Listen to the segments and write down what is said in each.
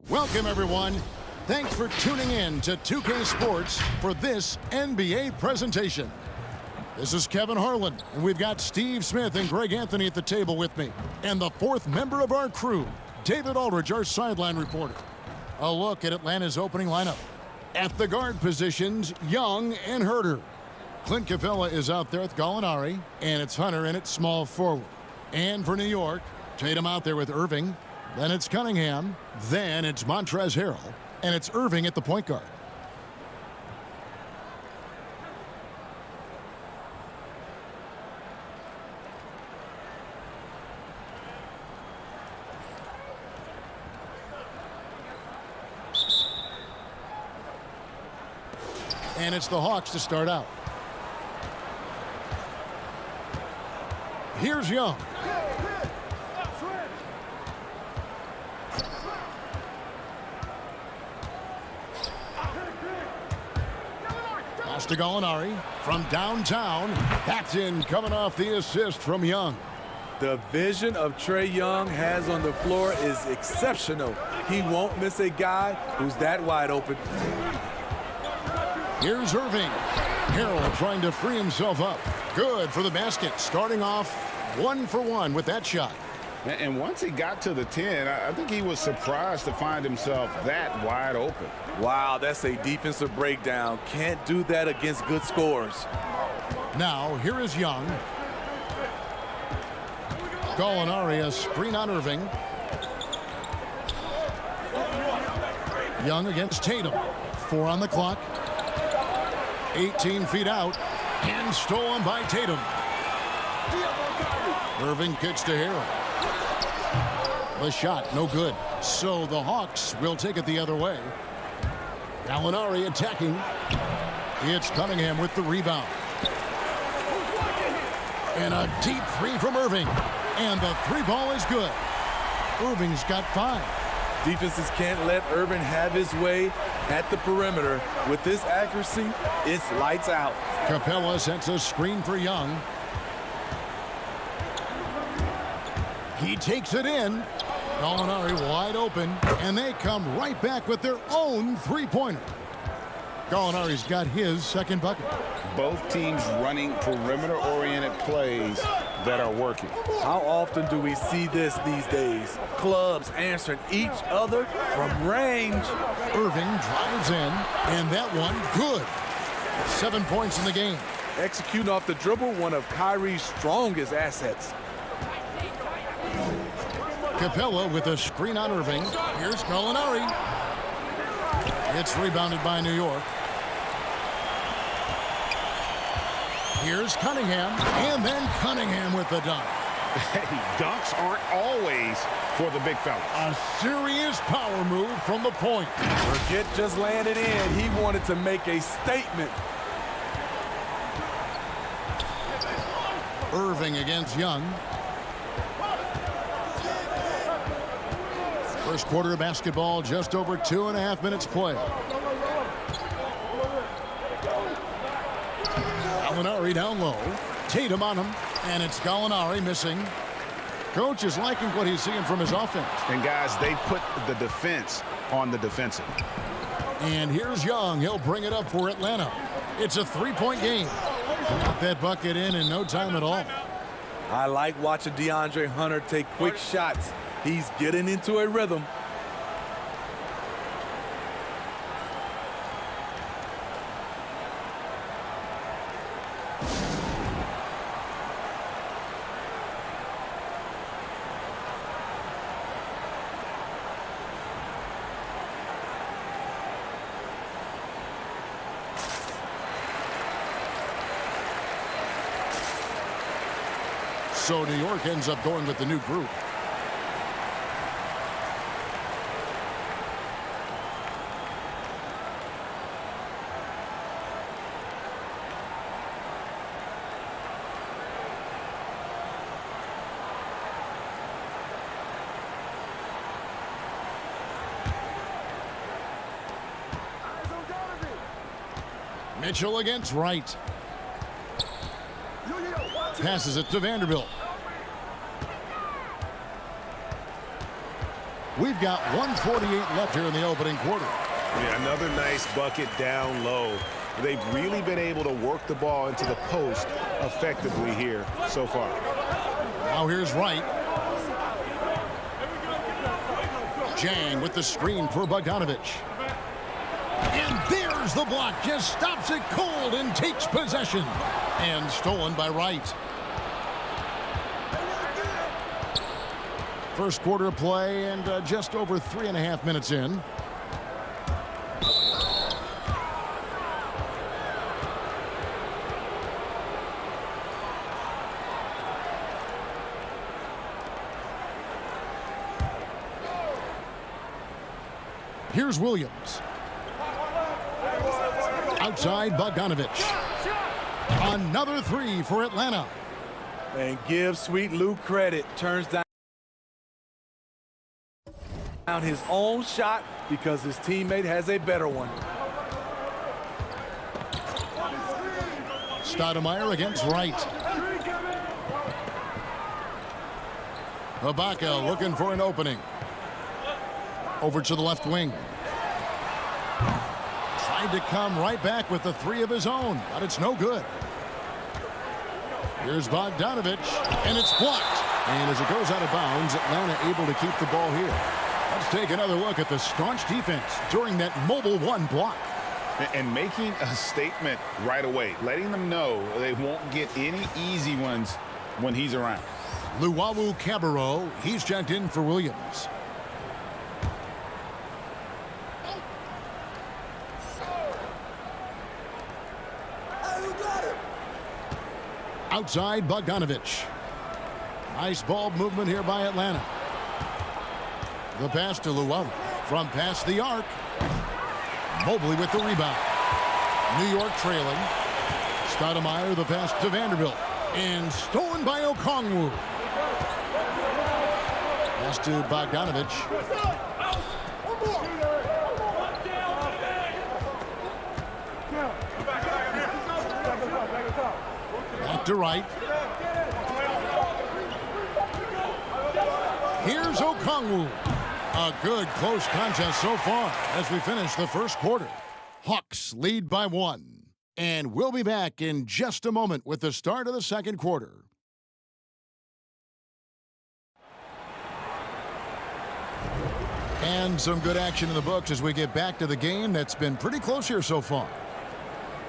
Welcome, everyone. Thanks for tuning in to 2K Sports for this NBA presentation. This is Kevin Harlan, and we've got Steve Smith and Greg Anthony at the table with me. And the fourth member of our crew, David Aldridge, our sideline reporter. A look at Atlanta's opening lineup. At the guard positions, Young and Herter. Clint Capella is out there with Gallinari, and it's Hunter in at small forward. And for New York, Tatum out there with Irving. Then it's Cunningham. Then it's Montrezl Harrell. And it's Irving at the point guard. And it's the Hawks to start out. Here's Young. Pass to Gallinari from downtown. That's in, coming off the assist from Young. The vision of Trae Young has on the floor is exceptional. He won't miss a guy who's that wide open. Here's Irving. Harrell trying to free himself up. Good for the basket. Starting off 1 for 1 with that shot. And once he got to the 10, I think he was surprised to find himself that wide open. Wow, that's a defensive breakdown. Can't do that against good scores. Now, here is Young. Gallinari, a screen on Irving. Young against Tatum. 4 on the clock. 18 feet out. And stolen by Tatum. Irving kicks to Harrell. The shot, no good. So the Hawks will take it the other way. Gallinari attacking. It's Cunningham with the rebound. And a deep three from Irving. And the three ball is good. Irving's got 5. Defenses can't let Irving have his way at the perimeter. With this accuracy, it's lights out. Capella sets a screen for Young. He takes it in. Gallinari wide open, and they come right back with their own three-pointer. Gallinari's got his second bucket. Both teams running perimeter-oriented plays that are working. How often do we see this these days? Clubs answering each other from range. Irving drives in, and that one good. 7 points in the game. Executing off the dribble, one of Kyrie's strongest assets. Capella with a screen on Irving. Here's Gallinari. It's rebounded by New York. Here's Cunningham, and then Cunningham with the dunk. Hey, dunks aren't always for the big fella. A serious power move from the point. Forget just landed in. He wanted to make a statement. Irving against Young. First quarter of basketball, just over 2.5 minutes play. Gallinari down low. Tatum on him, and it's Gallinari missing. Coach is liking what he's seeing from his offense. And guys, they put the defense on the defensive. And here's Young. He'll bring it up for Atlanta. It's a 3-point game. Got that bucket in no time at all. I like watching DeAndre Hunter take quick shots. He's getting into a rhythm. So New York ends up going with the new group. Mitchell against Wright. Passes it to Vanderbilt. We've got 1:48 left here in the opening quarter. Yeah, another nice bucket down low. They've really been able to work the ball into the post effectively here so far. Now here's Wright. Jang with the screen for Bogdanovich. And there's the block. Just stops it cold and takes possession. And stolen by Wright. First quarter of play and just over 3.5 minutes in. Here's Williams. Outside Bogdanovich. Another three for Atlanta. And give Sweet Lou credit. Turns down his own shot because his teammate has a better one. Stoudemire against Wright. Ibaka looking for an opening. Over to the left wing. Tried to come right back with the three of his own, but it's no good. Here's Bogdanovich, and it's blocked. And as it goes out of bounds, Atlanta able to keep the ball here. Let's take another look at the staunch defense during that mobile one block. And making a statement right away, letting them know they won't get any easy ones when he's around. Luwawu-Cabarrot, he's checked in for Williams. Outside Bogdanovich. Nice ball movement here by Atlanta. The pass to Luwawu from past the arc. Mobley with the rebound. New York trailing. Stoudemire the pass to Vanderbilt. And stolen by Okongwu. Pass to Bogdanovich. Back to Wright. Here's Okongwu. A good close contest so far as we finish the first quarter. Hawks lead by 1. And we'll be back in just a moment with the start of the second quarter. And some good action in the books as we get back to the game that's been pretty close here so far.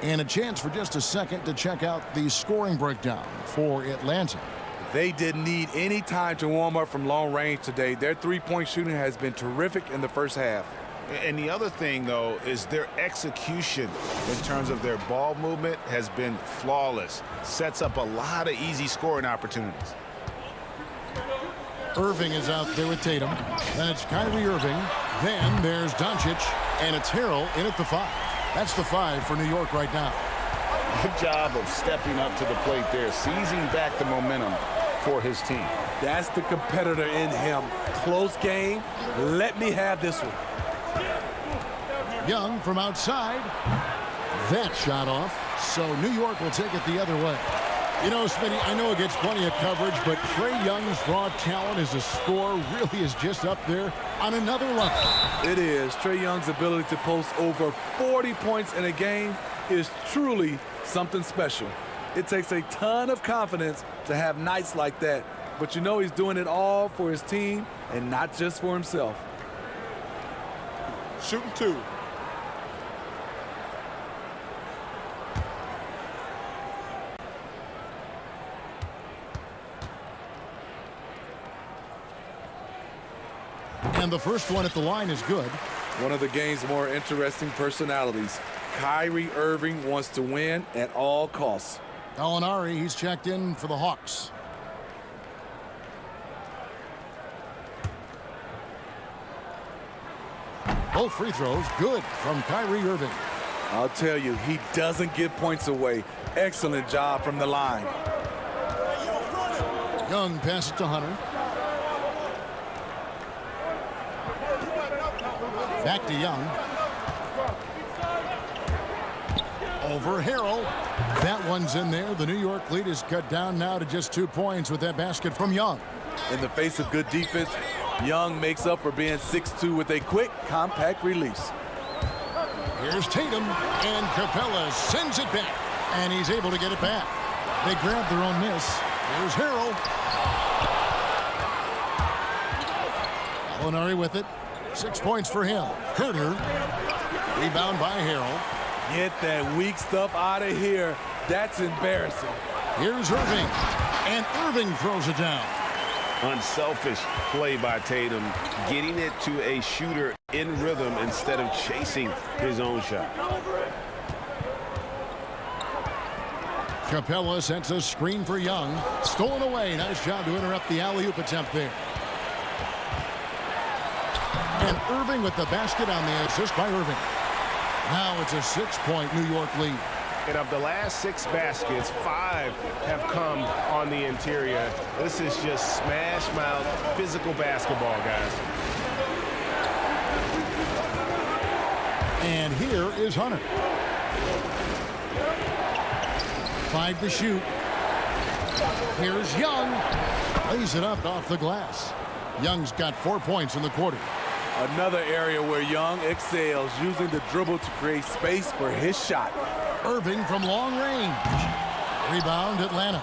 And a chance for just a second to check out the scoring breakdown for Atlanta. They didn't need any time to warm up from long range today. Their three-point shooting has been terrific in the first half. And the other thing, though, is their execution in terms of their ball movement has been flawless. Sets up a lot of easy scoring opportunities. Irving is out there with Tatum. Then it's Kyrie Irving. Then there's Doncic. And it's Harrell in at the 5. That's the 5 for New York right now. Good job of stepping up to the plate there, seizing back the momentum for his team. That's the competitor in him. Close game. Let me have this one. Young from outside. That shot off. So New York will take it the other way. You know, Smitty, I know it gets plenty of coverage, but Trae Young's raw talent as a scorer really is just up there on another level. It is. Trae Young's ability to post over 40 points in a game is truly something special. It takes a ton of confidence to have nights like that, but you know he's doing it all for his team and not just for himself. Shooting 2. And the first one at the line is good. One of the game's more interesting personalities. Kyrie Irving wants to win at all costs. Gallinari, he's checked in for the Hawks. Both free throws good from Kyrie Irving. I'll tell you, he doesn't give points away. Excellent job from the line. Young passes to Hunter. Back to Young. Over Harrell. That one's in there. The New York lead is cut down now to just 2 points with that basket from Young. In the face of good defense, Young makes up for being 6'2" with a quick, compact release. Here's Tatum, and Capella sends it back, and he's able to get it back. They grab their own miss. Here's Harrell. Molinari with it. 6 points for him. Herter. Rebound by Harrell. Get that weak stuff out of here. That's embarrassing. Here's Irving, and Irving throws it down. Unselfish play by Tatum, getting it to a shooter in rhythm instead of chasing his own shot. Capella sends a screen for Young. Stolen away. Nice job to interrupt the alley-oop attempt there. And Irving with the basket on the assist by Irving. Now it's a 6-point New York lead. And of the last 6 baskets, 5 have come on the interior. This is just smash-mouth physical basketball, guys. And here is Hunter. 5 to shoot. Here's Young. Lays it up off the glass. Young's got 4 points in the quarter. Another area where Young excels, using the dribble to create space for his shot. Irving from long range. Rebound, Atlanta.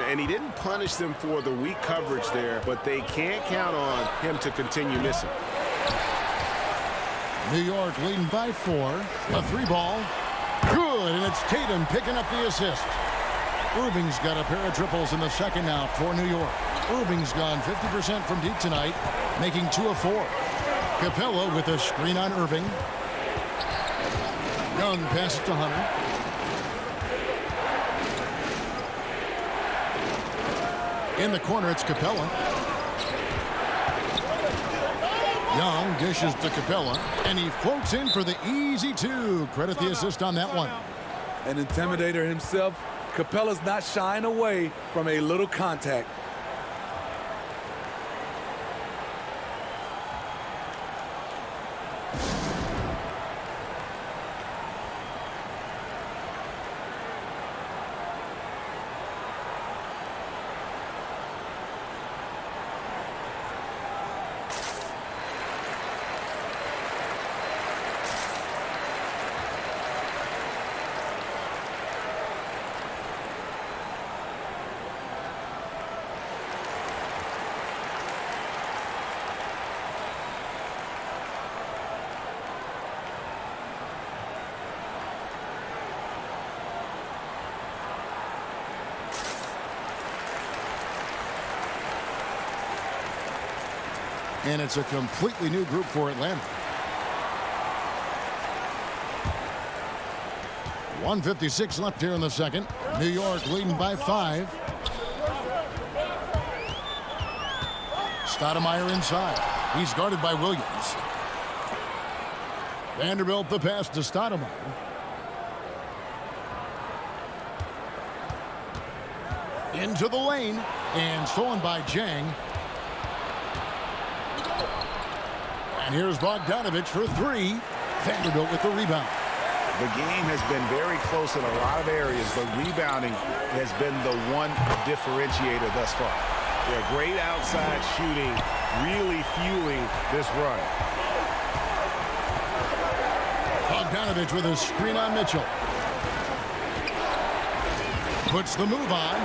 And he didn't punish them for the weak coverage there, but they can't count on him to continue missing. New York leading by 4. A 3-ball. Good, and it's Tatum picking up the assist. Irving's got a pair of triples in the second now for New York. Irving's gone 50% from deep tonight, making 2 of 4. Capella with a screen on Irving. Young passes to Hunter. In the corner, it's Capella. Young dishes to Capella, and he floats in for the easy 2. Credit the assist on that one. An intimidator himself, Capella's not shying away from a little contact. And it's a completely new group for Atlanta. 1:56 left here in the second. New York leading by 5. Stoudemire inside. He's guarded by Williams. Vanderbilt the pass to Stoudemire. Into the lane, and stolen by Jang. And here's Bogdanovich for 3. Vanderbilt with the rebound. The game has been very close in a lot of areas, but rebounding has been the one differentiator thus far. Yeah, great outside shooting, really fueling this run. Bogdanovich with a screen on Mitchell. Puts the move on.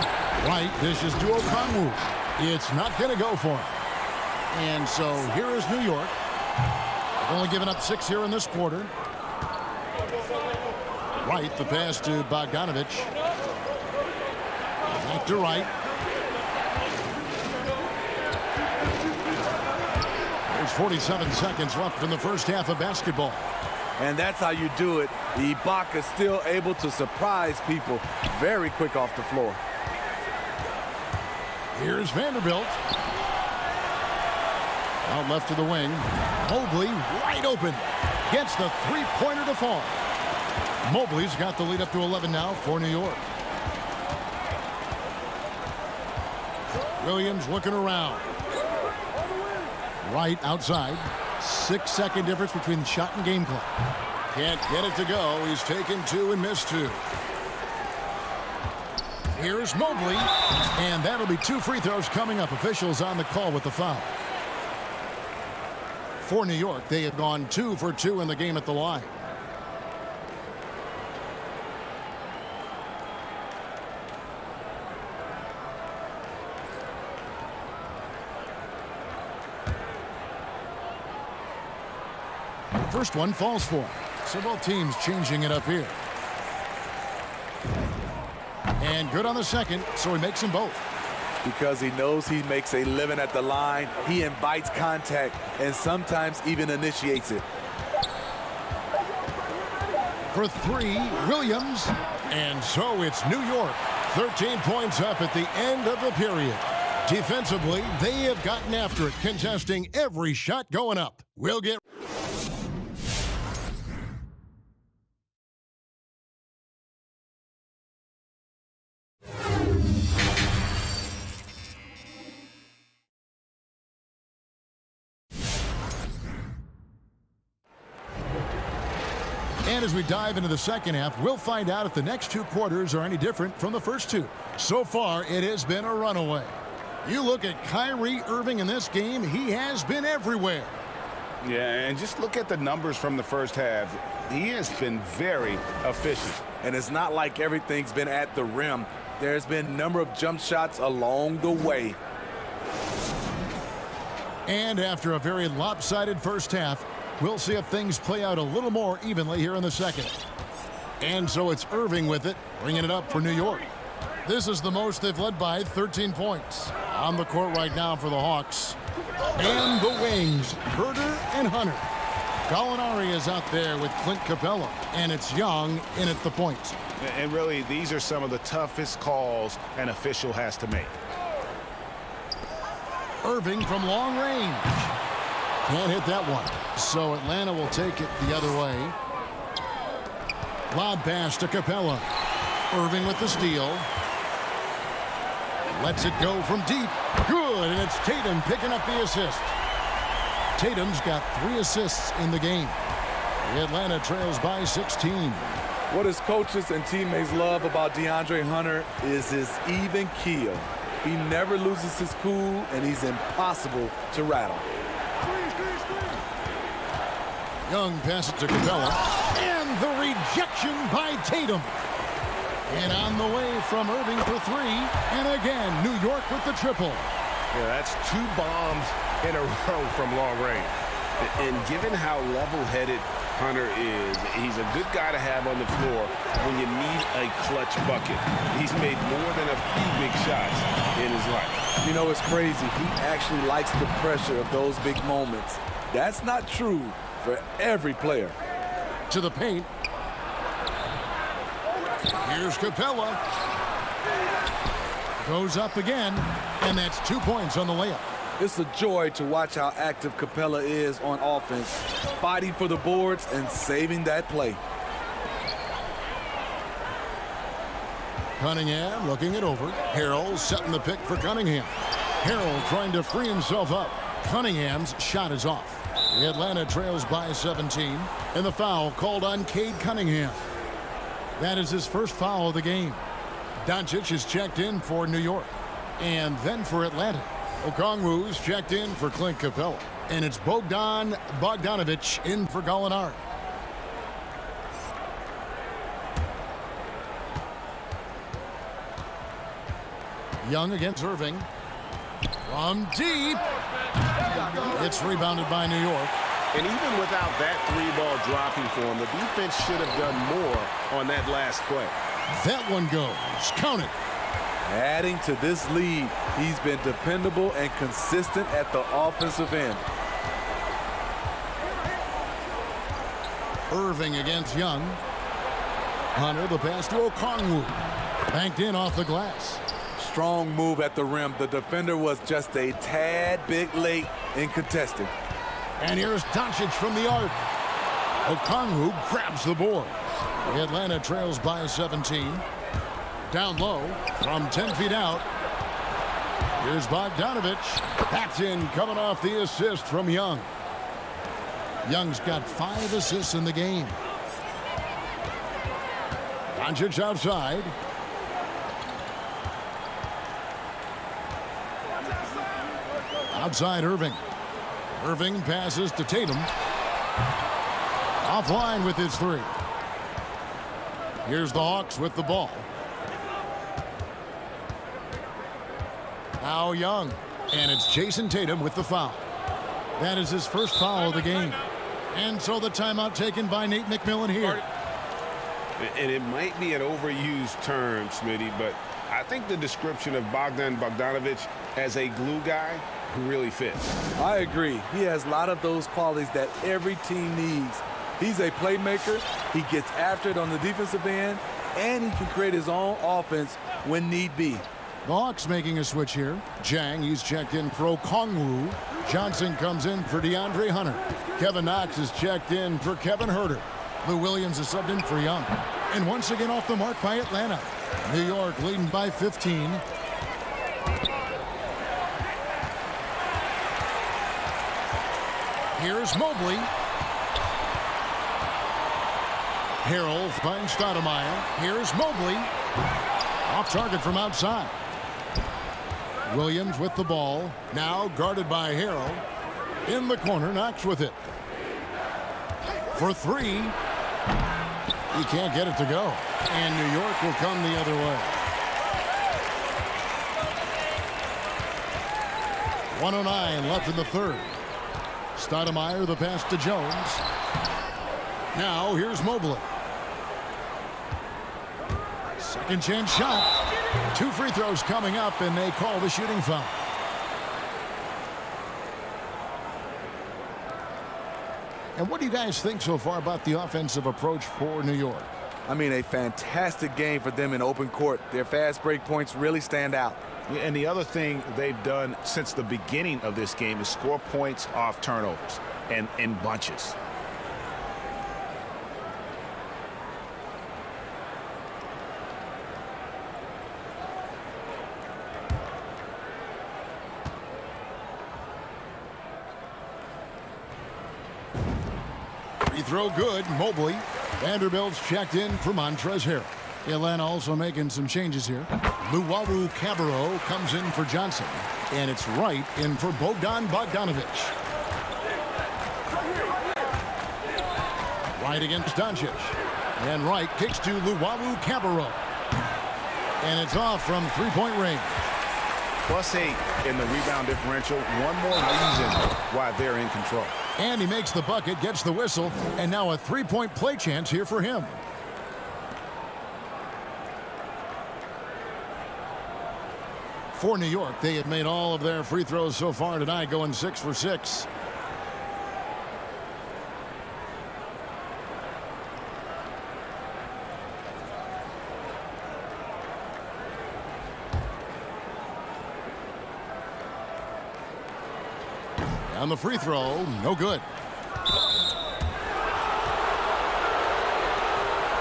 Right dishes to Okongwu. It's not going to go for him. And so here is New York. They've only given up 6 here in this quarter. Wright, the pass to Bogdanovich. Back to Wright. There's 47 seconds left in the first half of basketball. And that's how you do it. Ibaka still able to surprise people very quick off the floor. Here's Vanderbilt. Out left to the wing. Mobley wide open. Gets the three-pointer to fall. Mobley's got the lead up to 11 now for New York. Williams looking around. Wright outside. 6-second difference between shot and game clock. Can't get it to go. He's taken 2 and missed 2. Here's Mobley. And that'll be 2 free throws coming up. Officials on the call with the foul. For New York, they have gone 2 for 2 in the game at the line. First one falls for him. So both teams changing it up here. And good on the second, so he makes them both. Because he knows he makes a living at the line, he invites contact and sometimes even initiates it. For 3, Williams. And so it's New York. 13 points up at the end of the period. Defensively, they have gotten after it, contesting every shot going up. We'll get... And as we dive into the second half, we'll find out if the next 2 quarters are any different from the first 2. So far, it has been a runaway. You look at Kyrie Irving in this game, he has been everywhere. Yeah, and just look at the numbers from the first half. He has been very efficient. And it's not like everything's been at the rim. There's been a number of jump shots along the way. And after a very lopsided first half, we'll see if things play out a little more evenly here in the second. And so it's Irving with it, bringing it up for New York. This is the most they've led by, 13 points. On the court right now for the Hawks. And the wings, Herder and Hunter. Gallinari is out there with Clint Capella, and it's Young in at the point. And really, these are some of the toughest calls an official has to make. Irving from long range. Can't hit that one. So Atlanta will take it the other way. Lob pass to Capella. Irving with the steal. Lets it go from deep. Good, and it's Tatum picking up the assist. Tatum's got 3 assists in the game. The Atlanta trails by 16. What his coaches and teammates love about DeAndre Hunter is his even keel. He never loses his cool, and he's impossible to rattle. Young passes to Capella. And the rejection by Tatum. And on the way from Irving for 3. And again, New York with the triple. Yeah, that's 2 bombs in a row from long range. And given how level-headed Hunter is, he's a good guy to have on the floor when you need a clutch bucket. He's made more than a few big shots in his life. You know, it's crazy. He actually likes the pressure of those big moments. That's not true for every player. To the paint. Here's Capella. Goes up again, and that's 2 points on the layup. It's a joy to watch how active Capella is on offense, fighting for the boards and saving that play. Cunningham looking it over. Harrell setting the pick for Cunningham. Harrell trying to free himself up. Cunningham's shot is off. The Atlanta trails by 17, and the foul called on Cade Cunningham. That is his first foul of the game. Doncic is checked in for New York. And then for Atlanta, Okongwu's checked in for Clint Capella. And it's Bogdan Bogdanovic in for Gallinari. Young against Irving. From deep. It's rebounded by New York. And even without that 3-ball dropping for him, the defense should have done more on that last play. That one goes. Count it. Adding to this lead, he's been dependable and consistent at the offensive end. Irving against Young. Hunter, the pass to Okongwu. Banked in off the glass. Strong move at the rim. The defender was just a tad bit late in contesting. And here's Doncic from the arc. Okongwu grabs the board. The Atlanta trails by 17. Down low from 10 feet out. Here's Bogdanovic. That's in, coming off the assist from Young. Young's got 5 assists in the game. Doncic outside. Outside Irving. Irving passes to Tatum. Offline with his three. Here's the Hawks with the ball. Now Young. And it's Jason Tatum with the foul. That is his first foul of the game. And so the timeout taken by Nate McMillan here. And it might be an overused term, Smitty, but I think the description of Bogdan Bogdanovic as a glue guy really fits. I agree. He has a lot of those qualities that every team needs. He's a playmaker. He gets after it on the defensive end, and he can create his own offense when need be. The Hawks making a switch here. Jang, he's checked in for Okongwu. Johnson comes in for DeAndre Hunter. Kevin Knox is checked in for Kevin Huerter. Lou Williams is subbed in for Young. And once again off the mark by Atlanta. New York leading by 15. Here's Mobley. Harrell finds Stoudemire. Here's Mobley. Off target from outside. Williams with the ball. Now guarded by Harrell. In the corner, Knox with it. For three. He can't get it to go. And New York will come the other way. 1:09 left in the third. Stoudemire, the pass to Jones. Now here's Mobley. Second chance shot. 2 free throws coming up, and they call the shooting foul. And what do you guys think so far about the offensive approach for New York? I mean, a fantastic game for them in open court. Their fast break points really stand out. And the other thing they've done since the beginning of this game is score points off turnovers and in bunches. Free throw good. Mobley. Vanderbilt's checked in for Montrezl Harrell. Atlanta also making some changes here. YAYO-OYAY comes in for Johnson. And it's Wright in for Bogdan Bogdanovic. Wright against Doncic. And Wright kicks to YAYO-OYAY. And it's off from three-point range. +8 in the rebound differential. One more reason why they're in control. And he makes the bucket, gets the whistle, and now a three-point play chance here for him. For New York, they have made all of their free throws so far tonight, going 6 for 6. On the free throw, no good.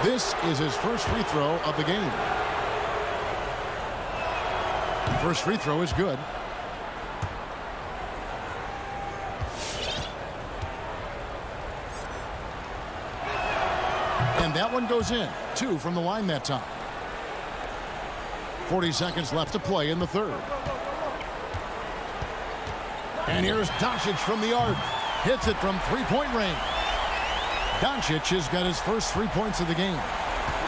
This is his first free throw of the game. First free throw is good. And that one goes in. 2 from the line that time. 40 seconds left to play in the third. And here's Doncic from the arc. Hits it from three-point range. Doncic has got his first 3 points of the game.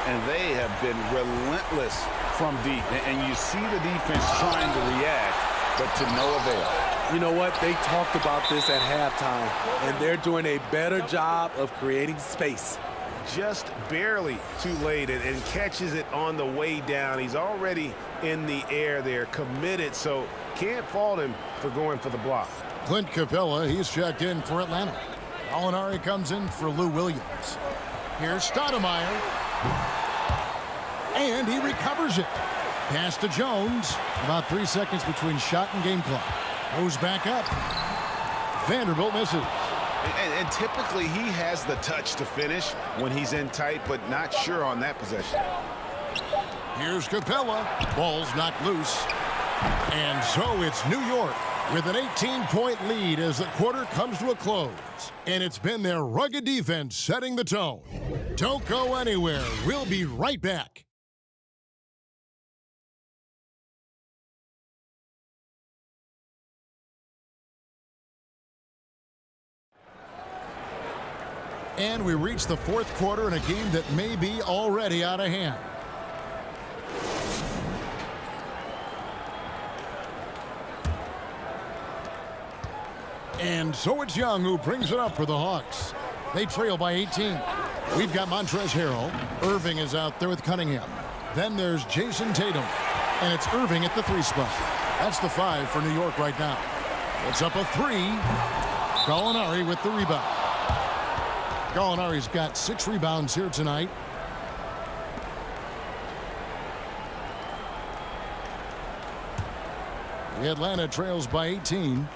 And they have been relentless from deep. And you see the defense trying to react, but to no avail. You know what? They talked about this at halftime, and they're doing a better job of creating space. Just barely too late and catches it on the way down. He's already in the air there, committed, so can't fault him for going for the block. Clint Capella, he's checked in for Atlanta. Gallinari comes in for Lou Williams. Here's Stoudemire. And he recovers it. Pass to Jones. About 3 seconds between shot and game clock. Goes back up. Vanderbilt misses. And typically he has the touch to finish when he's in tight, but not sure on that possession. Here's Capella. Ball's knocked loose. And so it's New York with an 18-point lead as the quarter comes to a close. And it's been their rugged defense setting the tone. Don't go anywhere. We'll be right back. And we reach the fourth quarter in a game that may be already out of hand. And so it's Young who brings it up for the Hawks. They trail by 18. We've got Montrezl Harrell. Irving is out there with Cunningham. Then there's Jason Tatum. And it's Irving at the 3 spot. That's the 5 for New York right now. It's up a 3. Gallinari with the rebound. Gallinari's got 6 rebounds here tonight. Atlanta trails by 18.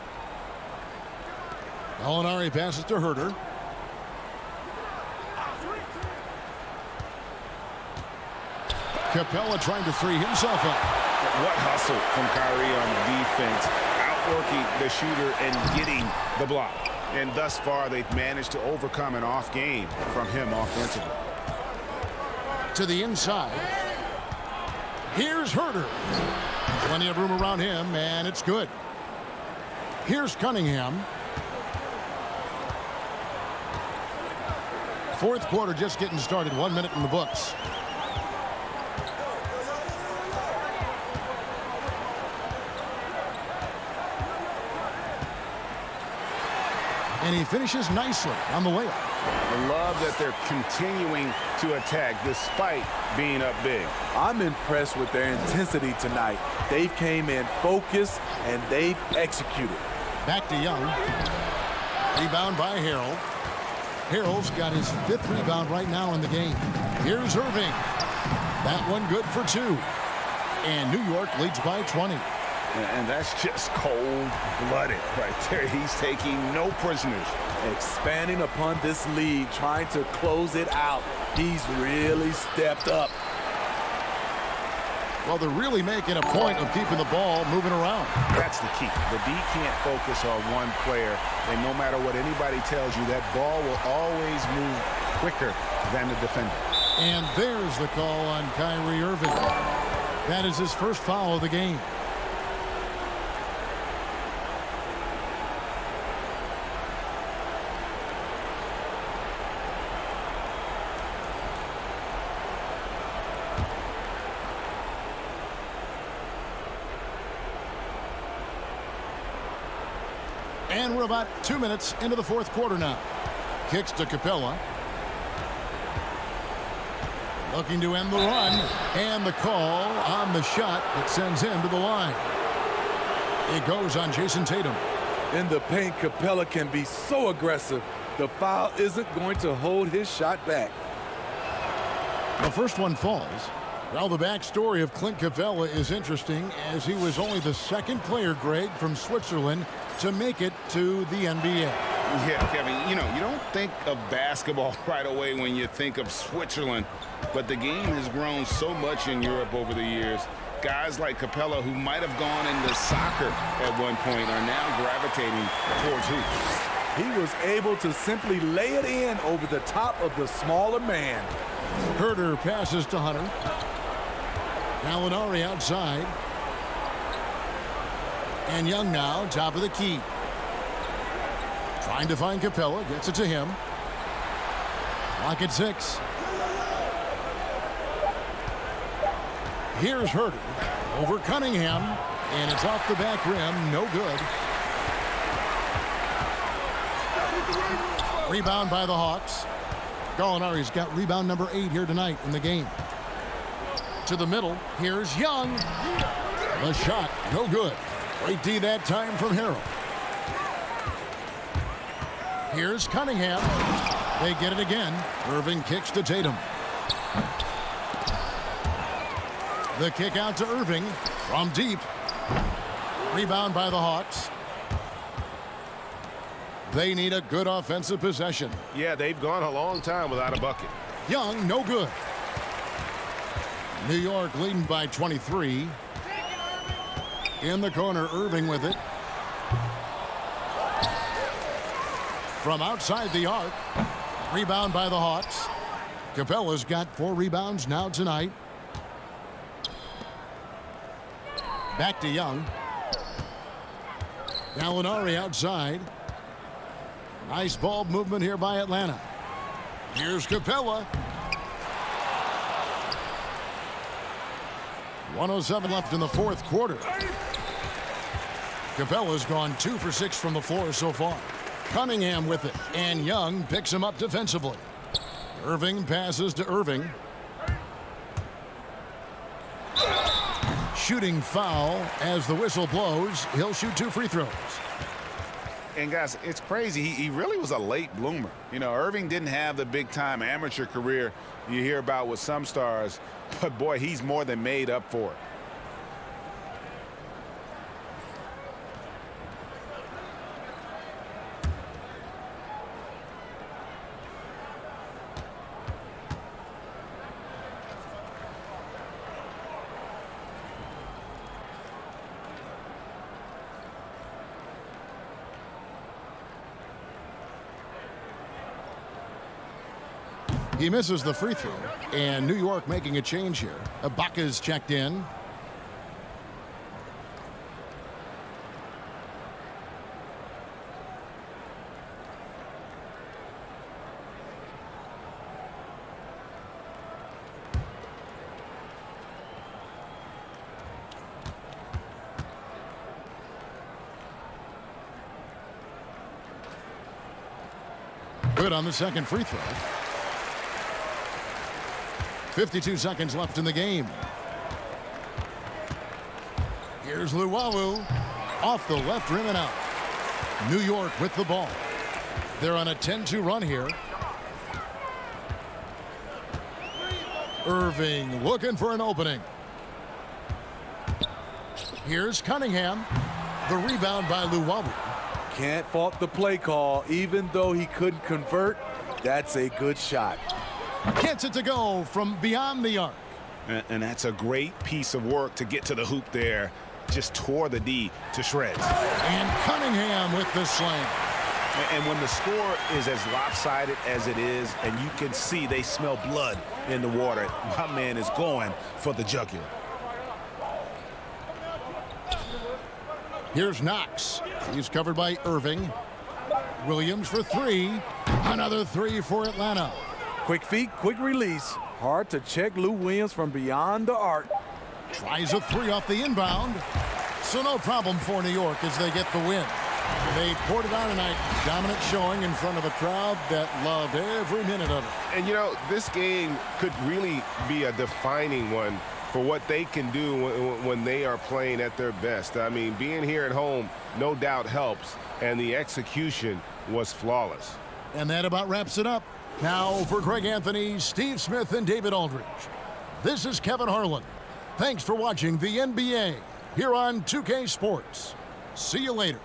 Gallinari passes to Herter. Capella trying to free himself up. What hustle from Kyrie on defense, outworking the shooter and getting the block. And thus far, they've managed to overcome an off game from him offensively. To the inside. Here's Herter. Plenty of room around him, and it's good. Here's Cunningham. Fourth quarter just getting started. 1 minute in the books. And he finishes nicely on the layup. I love that they're continuing to attack despite being up big. I'm impressed with their intensity tonight. They've came in focused and they've executed. Back to Young. Rebound by Harrell. Harrell's got his 5th rebound right now in the game. Here's Irving. That one good for 2. And New York leads by 20. And that's just cold-blooded right there. He's taking no prisoners. Expanding upon this lead, trying to close it out. He's really stepped up. Well, they're really making a point of keeping the ball moving around. That's the key. The D can't focus on one player, and no matter what anybody tells you, that ball will always move quicker than the defender. And there's the call on Kyrie Irving. That is his first foul of the game. And we're about 2 minutes into the fourth quarter now. Kicks to Capella. Looking to end the run. And the call on the shot that sends him to the line. It goes on Jason Tatum. In the paint, Capella can be so aggressive. The foul isn't going to hold his shot back. The first one falls. Well, the backstory of Clint Capella is interesting, as he was only the 2nd player, Greg, from Switzerland to make it to the NBA. Yeah, Kevin, you don't think of basketball right away when you think of Switzerland, but the game has grown so much in Europe over the years. Guys like Capella, who might have gone into soccer at one point, are now gravitating towards hoops. He was able to simply lay it in over the top of the smaller man. Herter passes to Hunter. Gallinari outside. And Young now, top of the key. Trying to find Capella, gets it to him. Lock at 6. Here's Herter over Cunningham, and it's off the back rim, no good. Rebound by the Hawks. Gallinari's got rebound number 8 here tonight in the game. To the middle, here's Young. The shot, no good. Great D that time from Harrell. Here's Cunningham. They get it again. Irving kicks to Tatum. The kick out to Irving from deep. Rebound by the Hawks. They need a good offensive possession. Yeah, they've gone a long time without a bucket. Young, no good. New York leading by 23. In the corner, Irving with it. From outside the arc. Rebound by the Hawks. Capella's got 4 rebounds now tonight. Back to Young. Gallinari outside. Nice ball movement here by Atlanta. Here's Capella. 1:07 left in the fourth quarter. Capella's gone 2 for 6 from the floor so far. Cunningham with it, and Young picks him up defensively. Irving passes to Irving. Shooting foul as the whistle blows. He'll shoot 2 free throws. And guys, it's crazy. He really was a late bloomer. You know, Irving didn't have the big-time amateur career you hear about with some stars, but boy, he's more than made up for it. He misses the free throw, and New York making a change here. Ibaka's checked in. Good on the second free throw. 52 seconds left in the game. Here's Luwawu. Off the left rim and out. New York with the ball. They're on a 10-2 run here. Irving looking for an opening. Here's Cunningham. The rebound by Luwawu. Can't fault the play call. Even though he couldn't convert, that's a good shot. Gets it to go from beyond the arc. And that's a great piece of work to get to the hoop there. Just tore the D to shreds. And Cunningham with the slam. And when the score is as lopsided as it is, and you can see they smell blood in the water, my man is going for the jugular. Here's Knox. He's covered by Irving. Williams for 3. Another 3 for Atlanta. Quick feet, quick release. Hard to check Lou Williams from beyond the arc. Tries a 3 off the inbound. So no problem for New York as they get the win. They poured it on tonight. Dominant showing in front of a crowd that loved every minute of it. And, you know, this game could really be a defining one for what they can do when they are playing at their best. I mean, being here at home no doubt helps, and the execution was flawless. And that about wraps it up. Now for Greg Anthony, Steve Smith, and David Aldridge, this is Kevin Harlan. Thanks for watching the NBA here on 2K Sports. See you later.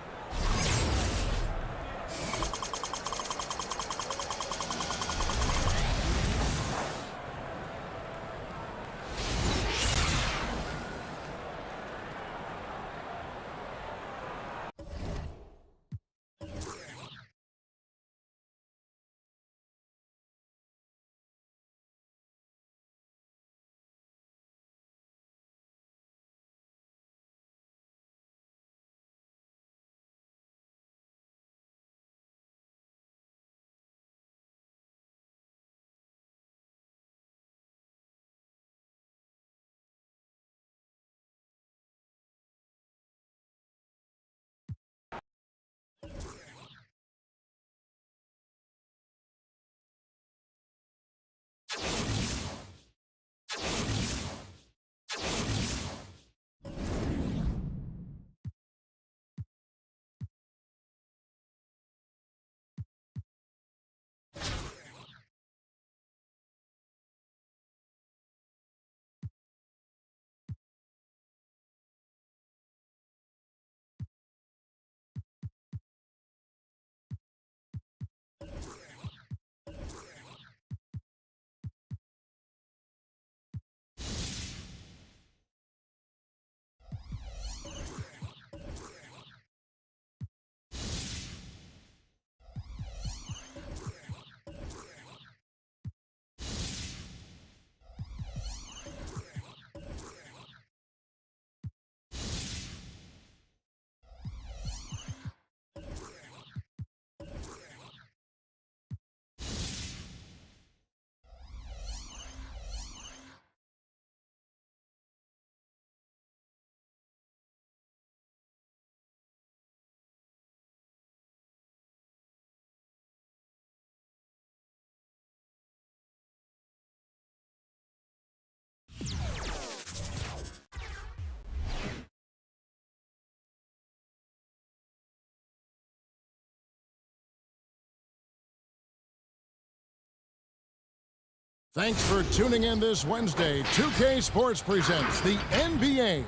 Thanks for tuning in this Wednesday. 2K Sports presents the NBA.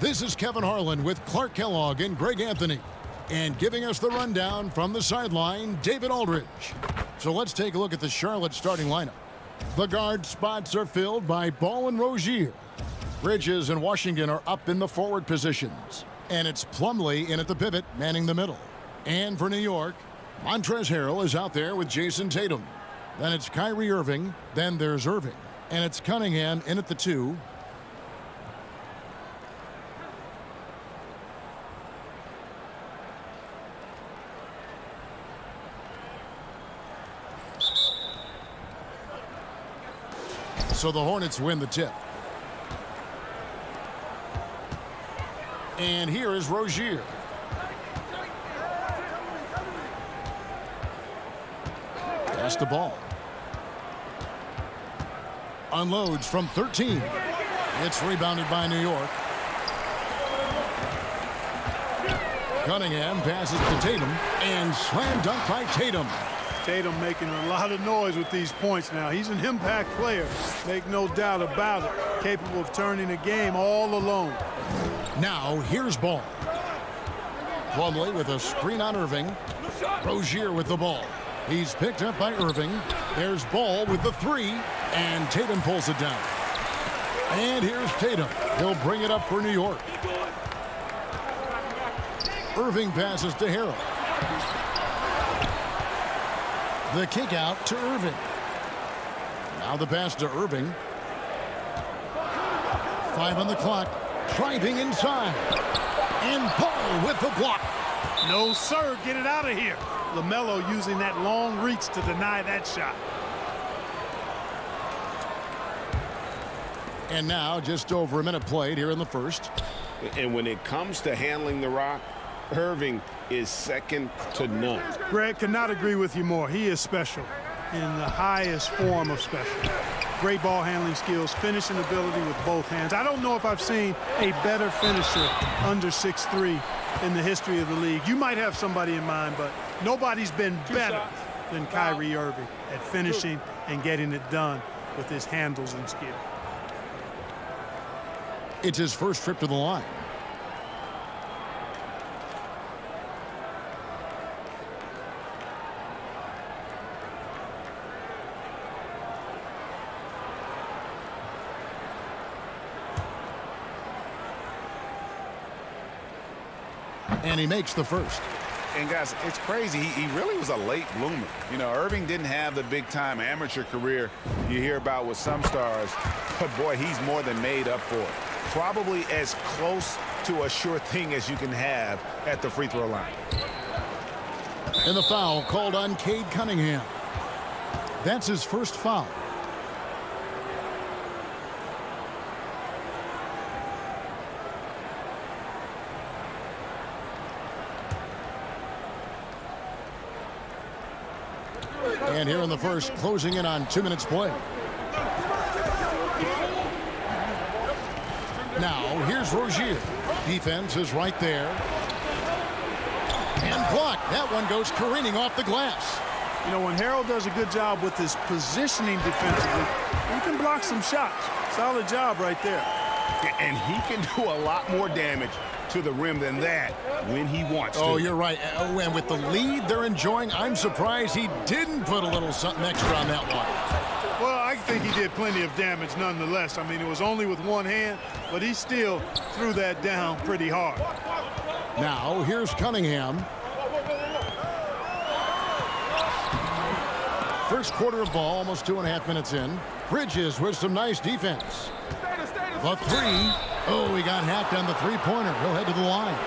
This is Kevin Harlan with Clark Kellogg and Greg Anthony. And giving us the rundown from the sideline, David Aldridge. So let's take a look at the Charlotte starting lineup. The guard spots are filled by Ball and Rozier. Bridges and Washington are up in the forward positions. And it's Plumlee in at the pivot, manning the middle. And for New York, Montrezl Harrell is out there with Jason Tatum. Then it's Kyrie Irving. Then there's Irving. And it's Cunningham in at the 2. So the Hornets win the tip. And here is Rozier. Pass the ball. Unloads from 13. It's rebounded by New York. Cunningham passes to Tatum and slam dunk by Tatum. Tatum making a lot of noise with these points now. He's an impact player, make no doubt about it. Capable of turning a game all alone. Now here's Ball. Plumlee with a screen on Irving. Rozier with the ball. He's picked up by Irving. There's Ball with the 3, and Tatum pulls it down. And here's Tatum. He'll bring it up for New York. Irving passes to Harrell. The kick out to Irving. Now the pass to Irving. 5 on the clock. Driving inside. And Ball with the block. No, sir. Get it out of here. LaMelo using that long reach to deny that shot. And now just over a minute played here in the first. And when it comes to handling the rock, Irving is second to none. Greg, could not agree with you more. He is special in the highest form of special. Great ball handling skills, finishing ability with both hands. I don't know if I've seen a better finisher under 6'3" in the history of the league. You might have somebody in mind, but nobody's been better than Kyrie Irving at finishing and getting it done with his handles and skill. It's his first trip to the line. And he makes the first. And guys, it's crazy. He really was a late bloomer. You know, Irving didn't have the big-time amateur career you hear about with some stars, but boy, he's more than made up for it. Probably as close to a sure thing as you can have at the free throw line. And the foul called on Cade Cunningham. That's his first foul. And here in the first, closing in on 2 minutes play. Now, here's Rozier. Defense is right there. And blocked. That one goes careening off the glass. You know, when Harrell does a good job with his positioning defensively, he can block some shots. Solid job right there. And he can do a lot more damage to the rim than that when he wants to. Oh, you're right. Oh, and with the lead they're enjoying, I'm surprised he didn't put a little something extra on that one. Well, I think he did plenty of damage nonetheless. I mean, it was only with one hand, but he still threw that down pretty hard. Now, here's Cunningham. First quarter of ball, almost 2.5 minutes in. Bridges with some nice defense. The 3. Oh, he got hacked on the three-pointer. He'll head to the line.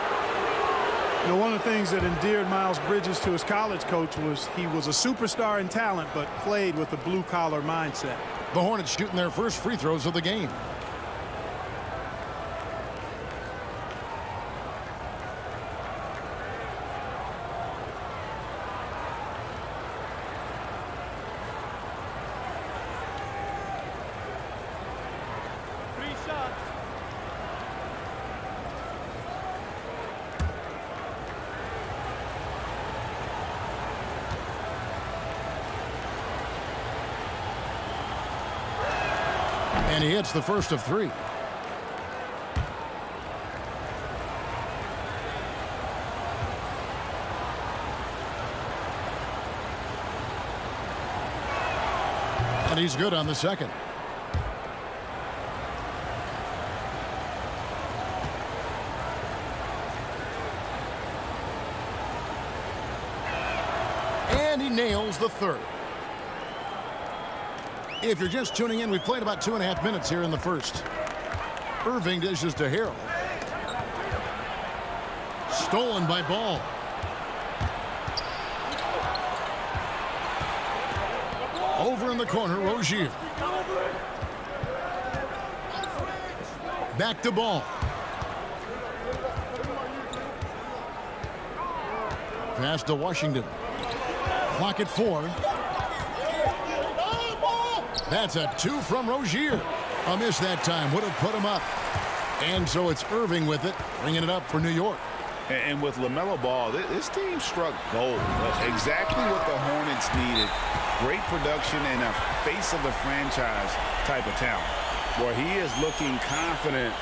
You know, one of the things that endeared Miles Bridges to his college coach was he was a superstar in talent, but played with a blue-collar mindset. The Hornets shooting their first free throws of the game. And he hits the first of 3. And he's good on the second. And he nails the third. If you're just tuning in, we've played about 2.5 minutes here in the first. Irving dishes to Harrell. Stolen by Ball. Over in the corner, Rozier. Back to Ball. Pass to Washington. Clock at 4. That's a 2 from Rozier. A miss that time. Would have put him up. And so it's Irving with it, bringing it up for New York. And with LaMelo Ball, this team struck gold. Exactly what the Hornets needed. Great production and a face of the franchise type of talent. Where he is looking confident.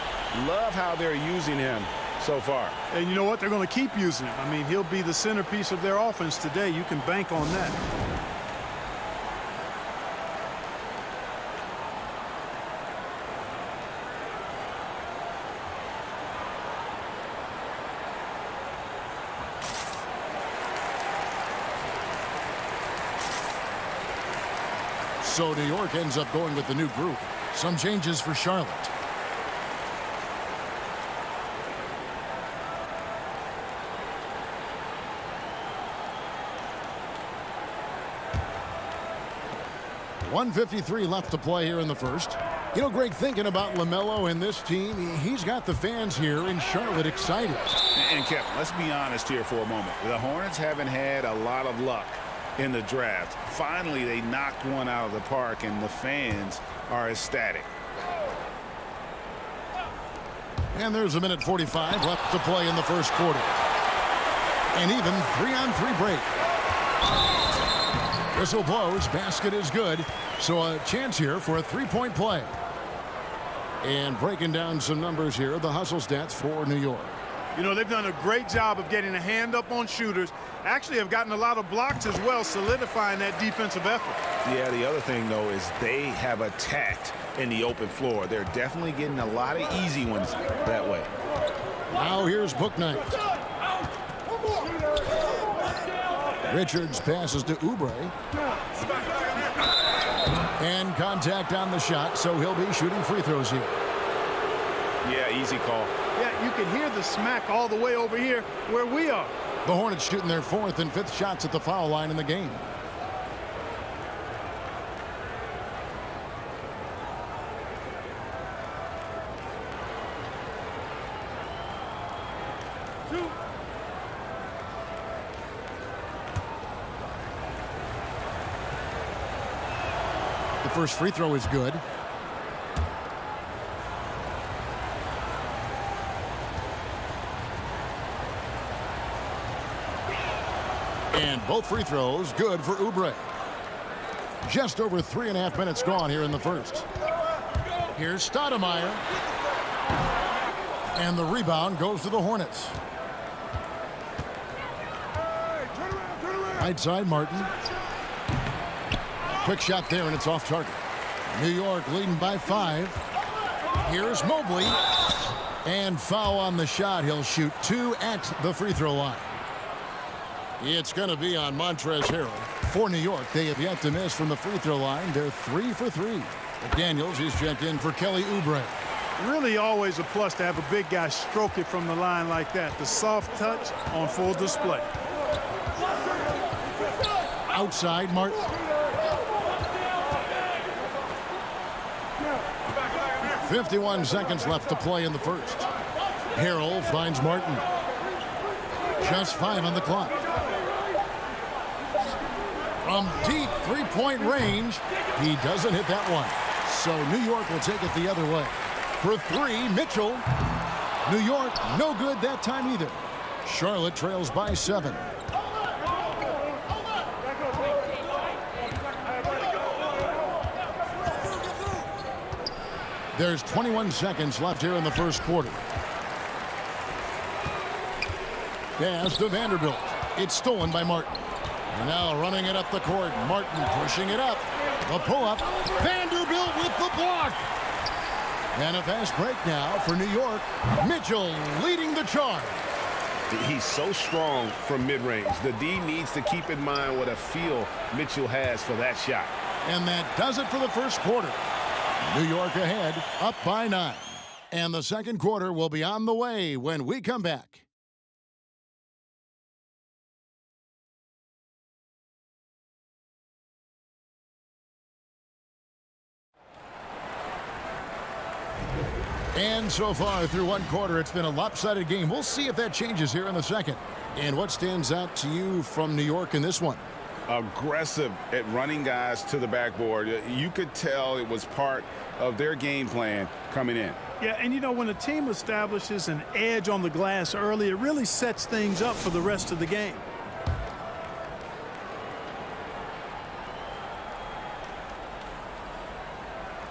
Love how they're using him so far. And you know what? They're going to keep using him. I mean, he'll be the centerpiece of their offense today. You can bank on that. So New York ends up going with the new group. Some changes for Charlotte. .153 left to play here in the first. You know, Greg, thinking about LaMelo and this team, he's got the fans here in Charlotte excited. And Kevin, let's be honest here for a moment. The Hornets haven't had a lot of luck in the draft. Finally, they knocked one out of the park, and the fans are ecstatic. And there's 1:45 left to play in the first quarter. An even 3-on-3 break. Whistle blows, basket is good. So a chance here for a 3-point play. And breaking down some numbers here, the hustle stats for New York. You know, they've done a great job of getting a hand up on shooters. Actually have gotten a lot of blocks as well, solidifying that defensive effort. Yeah, the other thing, though, is they have attacked in the open floor. They're definitely getting a lot of easy ones that way. Now here's Bouknight. Richards passes to Oubre. And contact on the shot, so he'll be shooting free throws here. Yeah, easy call. Yeah, you can hear the smack all the way over here where we are. The Hornets shooting their 4th and 5th shots at the foul line in the game. The first free throw is good. And both free throws good for Oubre. Just over 3.5 minutes gone here in the first. Here's Stoudemire. And the rebound goes to the Hornets. Right side, Martin. Quick shot there, and it's off target. New York leading by 5. Here's Mobley. And foul on the shot. He'll shoot 2 at the free throw line. It's going to be on Montrezl Harrell. For New York, they have yet to miss from the free throw line. They're 3 for 3. McDaniels is checked in for Kelly Oubre. Really always a plus to have a big guy stroke it from the line like that. The soft touch on full display. Outside, Martin. .51 seconds left to play in the first. Harrell finds Martin. Just 5 on the clock. From deep three-point range, he doesn't hit that one. So New York will take it the other way. For 3, Mitchell. New York, no good that time either. Charlotte trails by 7. There's 21 seconds left here in the first quarter. Pass to Vanderbilt. It's stolen by Martin. And now running it up the court. Martin pushing it up. The pull-up. Vanderbilt with the block. And a fast break now for New York. Mitchell leading the charge. He's so strong from mid-range. The D needs to keep in mind what a feel Mitchell has for that shot. And that does it for the first quarter. New York ahead, up by 9. And the second quarter will be on the way when we come back. And so far through one quarter, it's been a lopsided game. We'll see if that changes here in the second. And what stands out to you from New York in this one? Aggressive at running guys to the backboard. You could tell it was part of their game plan coming in. Yeah, and you know, when a team establishes an edge on the glass early, it really sets things up for the rest of the game.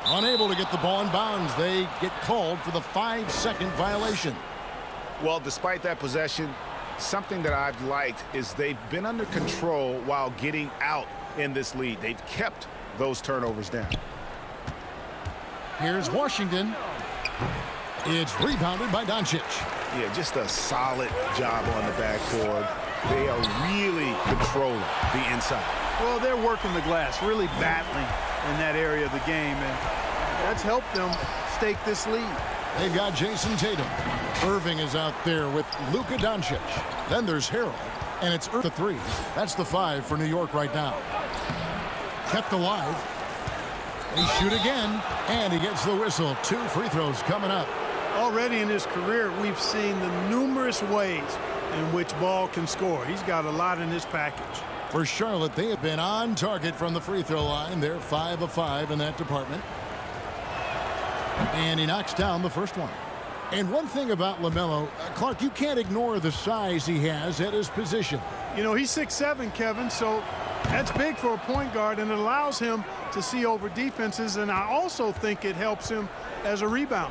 Unable to get the ball in bounds. They get called for the 5-second violation. Well, despite that possession, something that I've liked is they've been under control while getting out in this lead. They've kept those turnovers down. Here's Washington. It's rebounded by Doncic. Yeah, just a solid job on the backboard. They are really controlling the inside. Well, they're working the glass, really battling in that area of the game, and that's helped them stake this lead. They've got Jason Tatum. Irving is out there with Luka Doncic. Then there's Harrell, and it's the 3. That's the 5 for New York right now. Kept alive. They shoot again, and he gets the whistle. 2 free throws coming up. Already in his career, we've seen the numerous ways in which Ball can score. He's got a lot in his package. For Charlotte, they have been on target from the free throw line. They're 5 of 5 in that department. And he knocks down the first one. And one thing about LaMelo, Clark, you can't ignore the size he has at his position. You know, he's 6'7", Kevin, so that's big for a point guard, and it allows him to see over defenses, and I also think it helps him as a rebounder.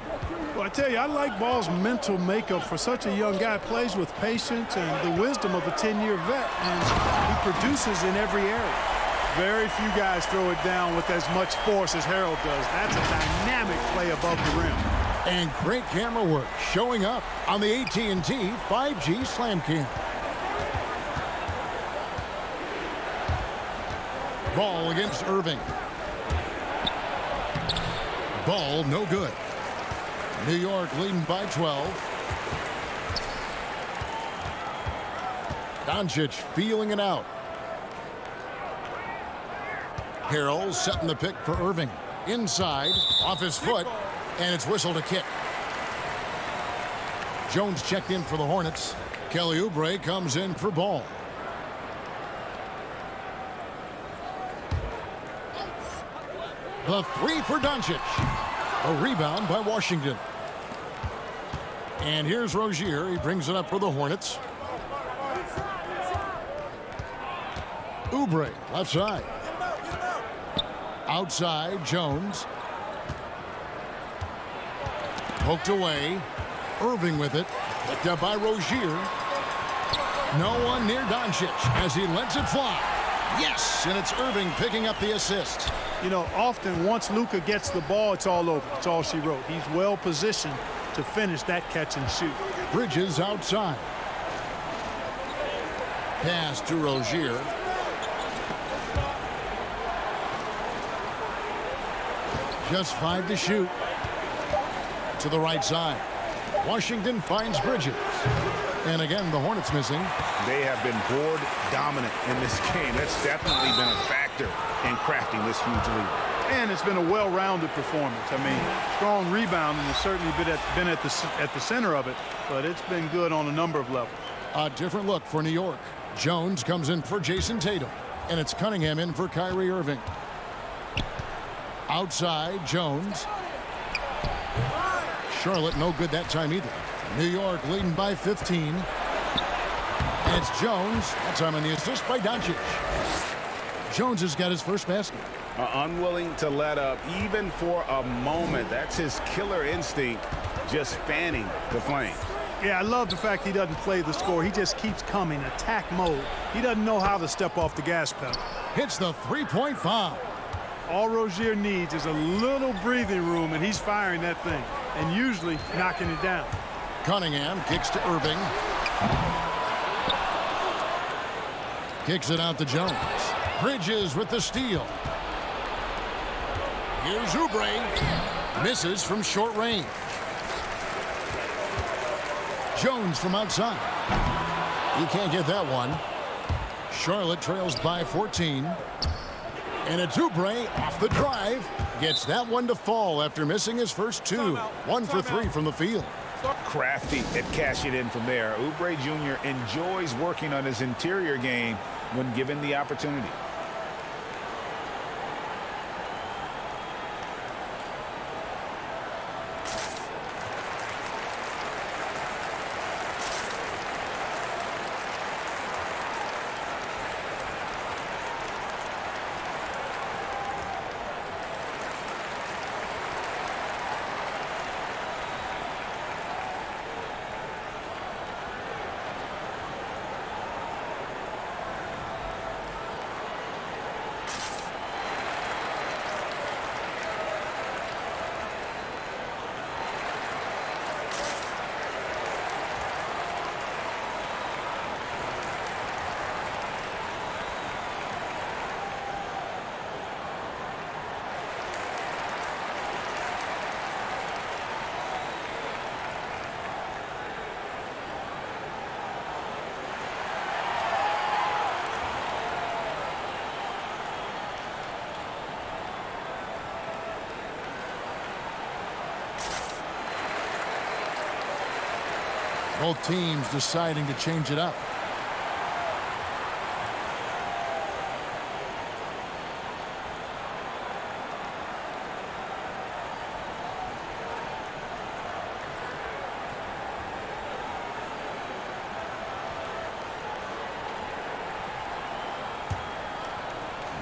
Well, I tell you, I like Ball's mental makeup for such a young guy. Plays with patience and the wisdom of a 10-year vet, and he produces in every area. Very few guys throw it down with as much force as Harrell does. That's a dynamic play above the rim. And great camera work showing up on the AT&T 5G Slam Cam. Ball against Irving. Ball no good. New York leading by 12. Doncic feeling it out. Harrell setting the pick for Irving. Inside, off his foot, and it's whistled a kick. Jones checked in for the Hornets. Kelly Oubre comes in for Ball. The 3 for Doncic. A rebound by Washington. And here's Rozier. He brings it up for the Hornets. Oubre, left side. Outside, Jones. Poked away. Irving with it. Picked up by Rozier. No one near Doncic as he lets it fly. Yes, and it's Irving picking up the assist. You know, often once Luka gets the ball, it's all over. It's all she wrote. He's well positioned to finish that catch and shoot. Bridges outside. Pass to Rozier. Just 5 to shoot. To the right side. Washington finds Bridges. And again, the Hornets missing. They have been board dominant in this game. That's definitely been a factor in crafting this huge lead. And it's been a well-rounded performance. I mean, strong rebounding has certainly been at the center of it, but it's been good on a number of levels. A different look for New York. Jones comes in for Jason Tatum, and it's Cunningham in for Kyrie Irving. Outside, Jones. Charlotte no good that time either. New York leading by 15. And it's Jones. That time on the assist by Doncic. Jones has got his first basket. unwilling to let up even for a moment. That's his killer instinct, just fanning the flames. Yeah, I love the fact he doesn't play the score. He just keeps coming, attack mode. He doesn't know how to step off the gas pedal. Hits the three-point-5. All Rozier needs is a little breathing room, and he's firing that thing, and usually knocking it down. Cunningham kicks to Irving. Kicks it out to Jones. Bridges with the steal. Here's Oubre. Misses from short range. Jones from outside. He can't get that one. Charlotte trails by 14. And it's Oubre off the drive. Gets that one to fall after missing his first two. 1 for 3 from the field. Crafty at cashing in from there. Oubre Jr. enjoys working on his interior game when given the opportunity. Both teams deciding to change it up.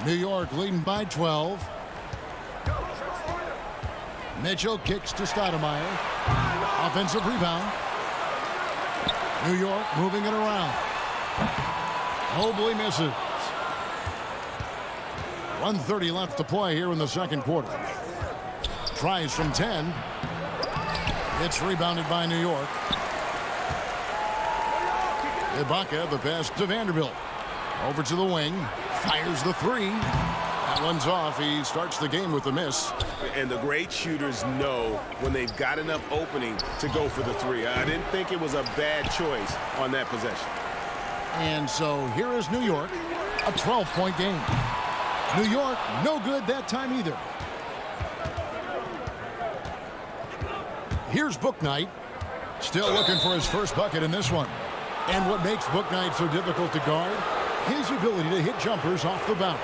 New York leading by 12. Mitchell kicks to Stoudemire. Offensive rebound. New York moving it around. Mobley misses. 1:30 left to play here in the second quarter. Tries from 10. It's rebounded by New York. Ibaka, the pass to Vanderbilt. Over to the wing. Fires the three. That one's off. He starts the game with a miss. And the great shooters know when they've got enough opening to go for the three. I didn't think it was a bad choice on that possession. And so here is New York, a 12-point game. New York, no good that time either. Here's Bouknight, still looking for his first bucket in this one. And what makes Bouknight so difficult to guard? His ability to hit jumpers off the bounce.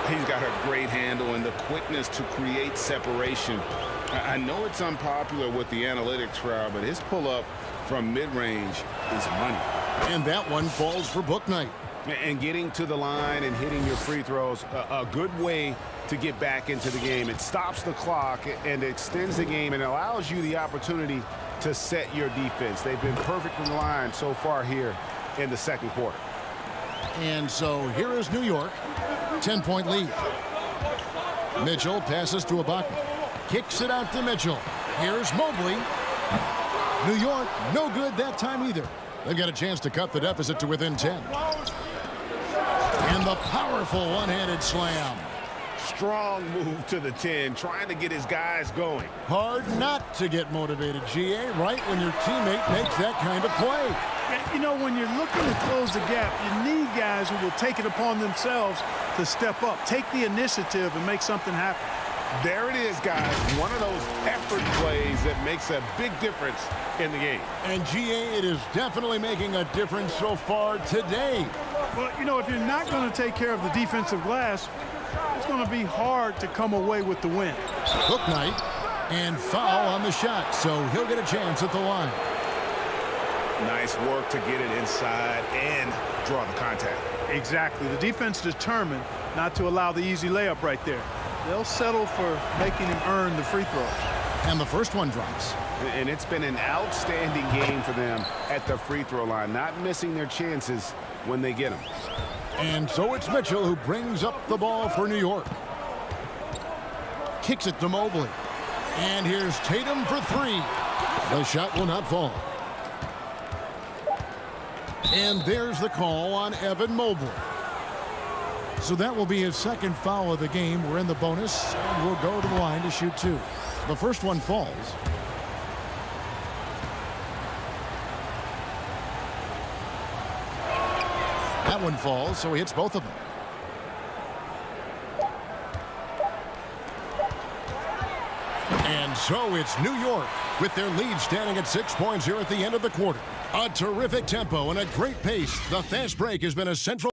He's got a great handle and the quickness to create separation. I know it's unpopular with the analytics crowd, but his pull-up from mid-range is money. And that one falls for Bouknight. And getting to the line and hitting your free throws, a good way to get back into the game. It stops the clock and extends the game and allows you the opportunity to set your defense. They've been perfect from the line so far here in the second quarter. And so here is New York, 10-point lead. Mitchell passes to Ibaka. Kicks it out to Mitchell. Here's Mobley. New York, no good that time either. They've got a chance to cut the deficit to within 10. And the powerful one-handed slam. Strong move to the 10, trying to get his guys going. Hard not to get motivated, GA, right when your teammate makes that kind of play. You know, when you're looking to close the gap, you need guys who will take it upon themselves to step up, take the initiative, and make something happen. There it is, guys. One of those effort plays that makes a big difference in the game. And GA, it is definitely making a difference so far today. Well, you know, if you're not going to take care of the defensive glass, it's going to be hard to come away with the win. Bouknight, and foul on the shot, so he'll get a chance at the line. Nice work to get it inside and draw the contact. Exactly. The defense determined not to allow the easy layup right there. They'll settle for making him earn the free throws. And the first one drops. And it's been an outstanding game for them at the free throw line, not missing their chances when they get them. And so it's Mitchell who brings up the ball for New York. Kicks it to Mobley. And here's Tatum for three. The shot will not fall. And there's the call on Evan Mobley. So that will be his second foul of the game. We're in the bonus, and we'll go to the line to shoot two. The first one falls. That one falls, so he hits both of them. And so it's New York with their lead standing at 6 points here at the end of the quarter. A terrific tempo and a great pace. The fast break has been a central.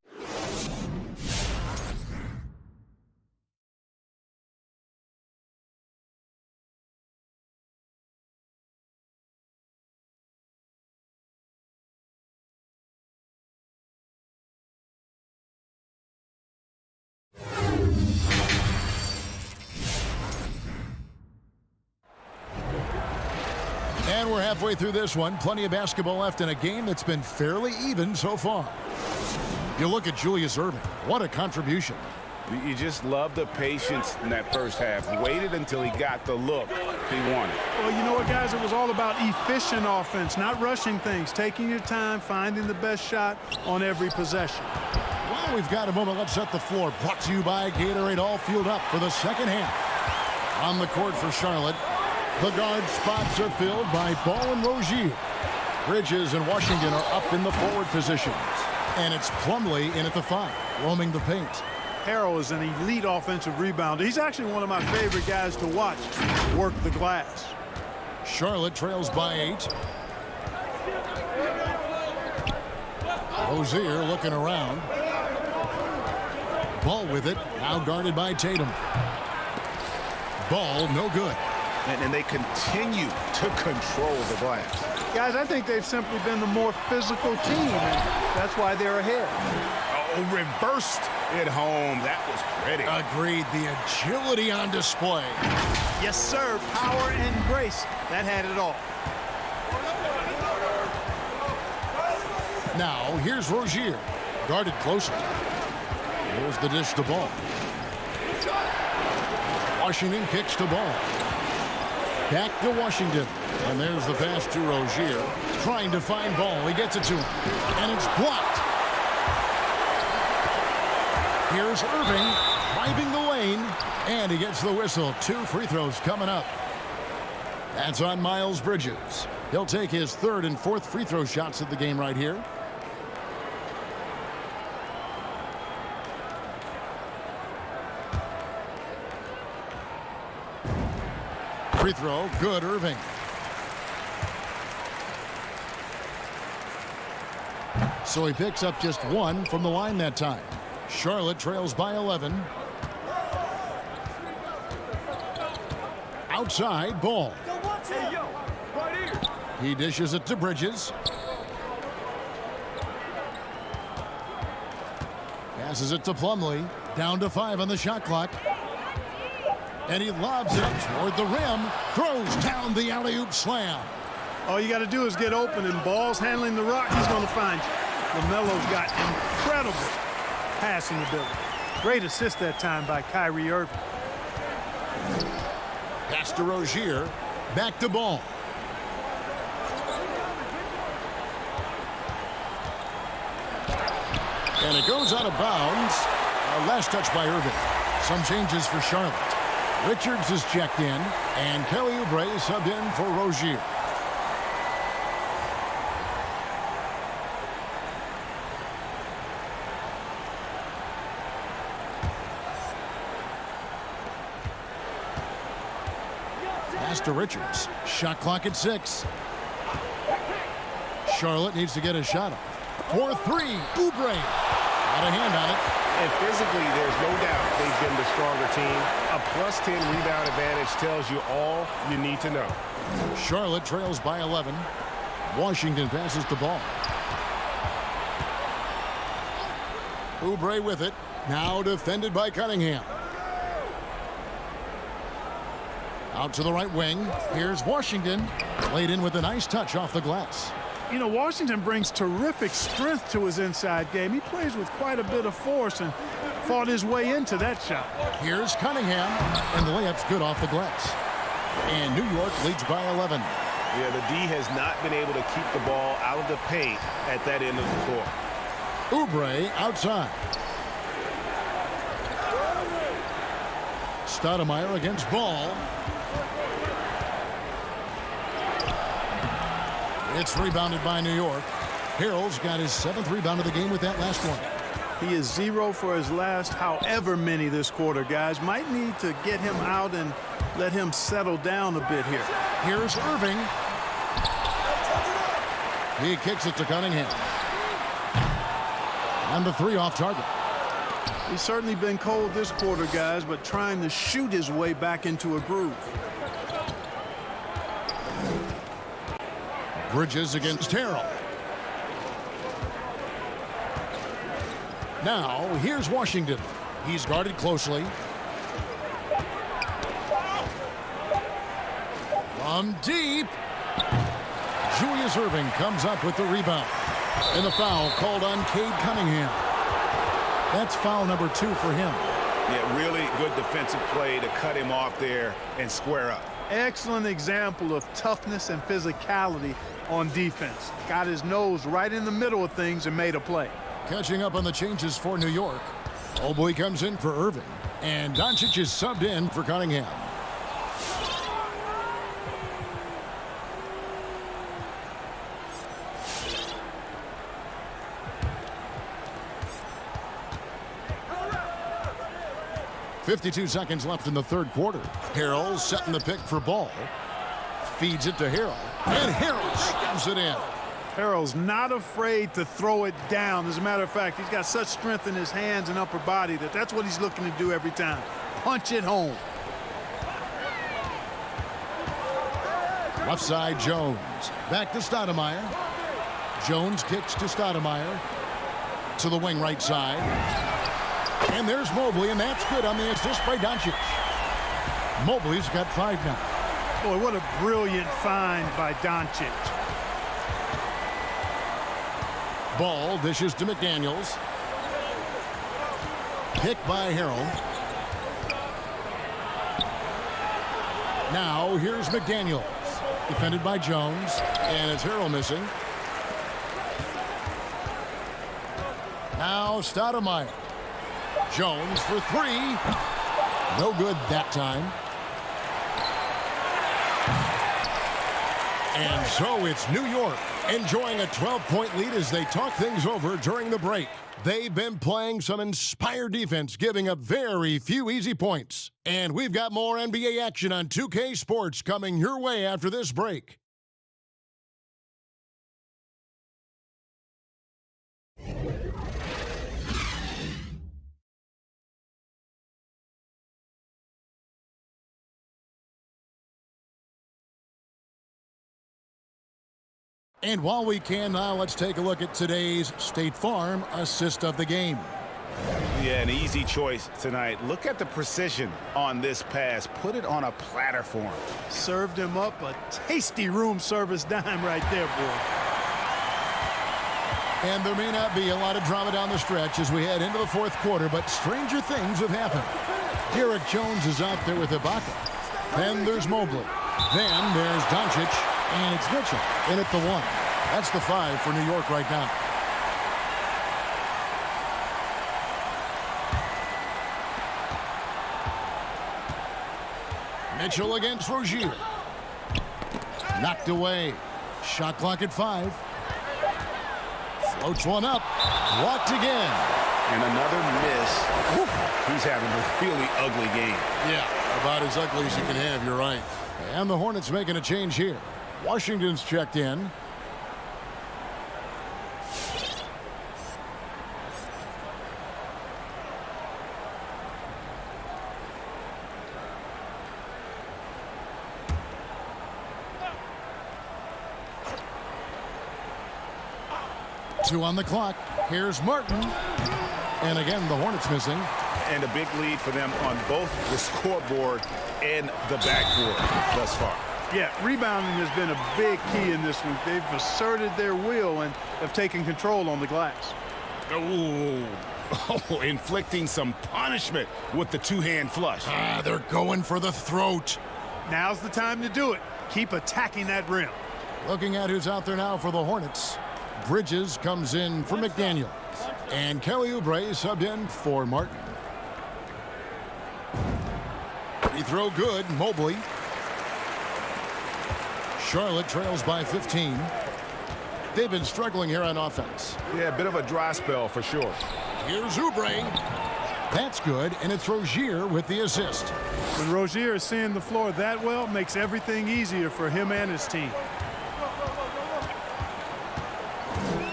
And we're halfway through this one. Plenty of basketball left in a game that's been fairly even so far. You look at Julius Erving. What a contribution. You just love the patience in that first half. Waited until he got the look he wanted. Well, you know what, guys? It was all about efficient offense, not rushing things, taking your time, finding the best shot on every possession. Well, we've got a moment. Let's set the floor. Brought to you by Gatorade, all fueled up for the second half. On the court for Charlotte, the guard spots are filled by Ball and Rozier. Bridges and Washington are up in the forward positions. And it's Plumlee in at the 5, roaming the paint. Harrell is an elite offensive rebounder. He's actually one of my favorite guys to watch work the glass. Charlotte trails by 8. Rozier looking around. Ball with it, now guarded by Tatum. Ball no good. And they continue to control the glass. Guys, I think they've simply been the more physical team, and that's why they're ahead. Oh, reversed it home. That was pretty. Agreed. The agility on display. Yes, sir. Power and grace. That had it all. Now, here's Rozier. Guarded closer. Here's the dish to Ball. Washington kicks to Ball. Back to Washington. And there's the pass to Rozier. Trying to find Ball. He gets it to him. And it's blocked. Here's Irving driving the lane. And he gets the whistle. 2 free throws coming up. That's on Miles Bridges. He'll take his 3rd and 4th free throw shots of the game right here. Free throw, good, Irving. So he picks up just 1 from the line that time. Charlotte trails by 11. Outside, Ball. He dishes it to Bridges. Passes it to Plumlee. Down to 5 on the shot clock. And he lobs it up toward the rim. Throws down the alley-oop slam. All you got to do is get open, and Ball's handling the rock. He's going to find you. LaMelo's got incredible passing ability. Great assist that time by Kyrie Irving. Pass to Rozier. Back to Ball. And it goes out of bounds. Last touch by Irving. Some changes for Charlotte. Richards is checked in, and Kelly Oubre subbed in for Rozier. Pass to Richards. Shot clock at 6. Charlotte needs to get a shot off. For 3, Oubre. Got a hand on it. And physically, there's no doubt they've been the stronger team. A +10 rebound advantage tells you all you need to know. Charlotte trails by 11. Washington passes the ball. Oubre with it. Now defended by Cunningham. Out to the right wing. Here's Washington. Laid in with a nice touch off the glass. You know, Washington brings terrific strength to his inside game. He plays with quite a bit of force and fought his way into that shot. Here's Cunningham, and the layup's good off the glass. And New York leads by 11. Yeah, the D has not been able to keep the ball out of the paint at that end of the court. Oubre outside. Stoudemire against Ball. It's rebounded by New York. Harrell's got his 7th rebound of the game with that last one. He is 0 for his last however many this quarter, guys. Might need to get him out and let him settle down a bit here. Here's Irving. He kicks it to Cunningham. And the 3 off target. He's certainly been cold this quarter, guys, but trying to shoot his way back into a groove. Bridges against Harrell. Now, here's Washington. He's guarded closely. From deep. Julius Irving comes up with the rebound. And the foul called on Cade Cunningham. That's foul number 2 for him. Yeah, really good defensive play to cut him off there and square up. Excellent example of toughness and physicality on defense. Got his nose right in the middle of things and made a play. Catching up on the changes for New York. Oboy comes in for Irving. And Doncic is subbed in for Cunningham. .52 seconds left in the 3rd quarter. Harrell setting the pick for Ball. Feeds it to Harrell. And Harrell slams it in. Harrell's not afraid to throw it down. As a matter of fact, he's got such strength in his hands and upper body that that's what he's looking to do every time. Punch it home. Left side, Jones. Back to Stoudemire. Jones kicks to Stoudemire. To the wing right side. And there's Mobley, and that's good on the assist by Doncic. Mobley's got 5 now. Boy, what a brilliant find by Doncic. Ball dishes to McDaniels. Picked by Harrell. Now here's McDaniels. Defended by Jones. And it's Harrell missing. Now Stoudemire. Jones for 3. No good that time. And so it's New York enjoying a 12-point lead as they talk things over during the break. They've been playing some inspired defense, giving up very few easy points. And we've got more NBA action on 2K Sports coming your way after this break. And while we can now, let's take a look at today's State Farm assist of the game. Yeah, an easy choice tonight. Look at the precision on this pass. Put it on a platter for him. Served him up a tasty room service dime right there, boy. And there may not be a lot of drama down the stretch as we head into the 4th quarter, but stranger things have happened. Derek Jones is out there with Ibaka. Then there's Mobley. Then there's Doncic. And it's Mitchell in at the 1. That's the 5 for New York right now. Mitchell against Rozier. Knocked away. Shot clock at 5. Floats one up. Blocked again. And another miss. Woo. He's having a really ugly game. Yeah, about as ugly as you can have, you're right. And the Hornets making a change here. Washington's checked in. Two on the clock. Here's Martin. And again, the Hornets missing. and a big lead for them on both the scoreboard and the backboard thus far. Yeah, rebounding has been a big key in this one. They've asserted their will and have taken control on the glass. Oh, inflicting some punishment with the two-hand flush. They're going for the throat. Now's the time to do it. Keep attacking that rim. Looking at who's out there now for the Hornets. Bridges comes in for McDaniel. And Kelly Oubre subbed in for Martin. Free throw good, Mobley. Charlotte trails by 15. They've been struggling here on offense. Yeah, a bit of a dry spell for sure. Here's Oubre. That's good, and it's Rozier with the assist. When Rozier is seeing the floor that well, makes everything easier for him and his team.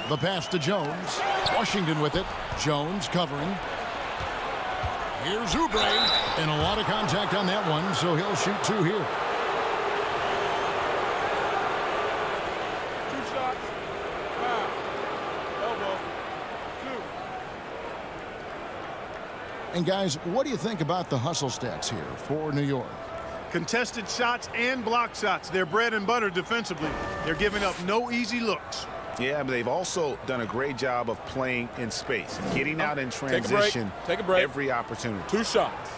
The pass to Jones. Washington with it. Jones covering. Here's Oubre. And a lot of contact on that one, so he'll shoot two here. And guys, what do you think about the hustle stats here for New York? Contested shots and block shots. They're bread and butter defensively. They're giving up no easy looks. Yeah, but they've also done a great job of playing in space, getting out in transition. Take a break. Every opportunity. 2 shots.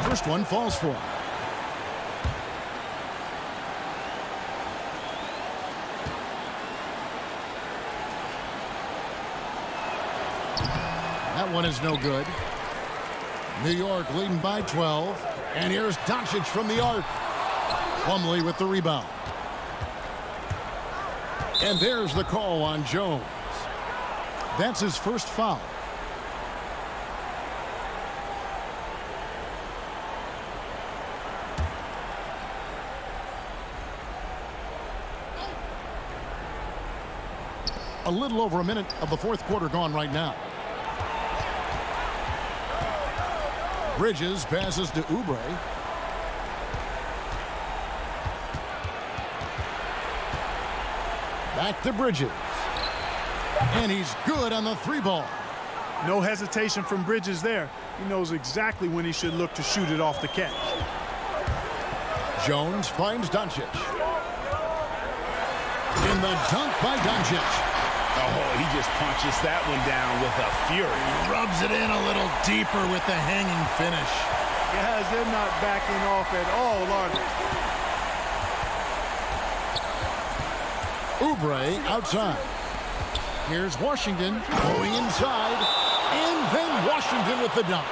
First one falls for him. That one is no good. New York leading by 12. And here's Doncic from the arc. Plumlee with the rebound. And there's the call on Jones. That's his first foul. A little over a minute of the fourth quarter gone right now. Bridges passes to Oubre. Back to Bridges. And he's good on the three ball. No hesitation from Bridges there. He knows exactly when he should look to shoot it off the catch. Jones finds Doncic. In the dunk by Doncic. Oh, he just punches that one down with a fury. Rubs it in a little deeper with the hanging finish. Guys, they're not backing off at all, are they? Oubre outside. Here's Washington going inside. And then Washington with the dunk.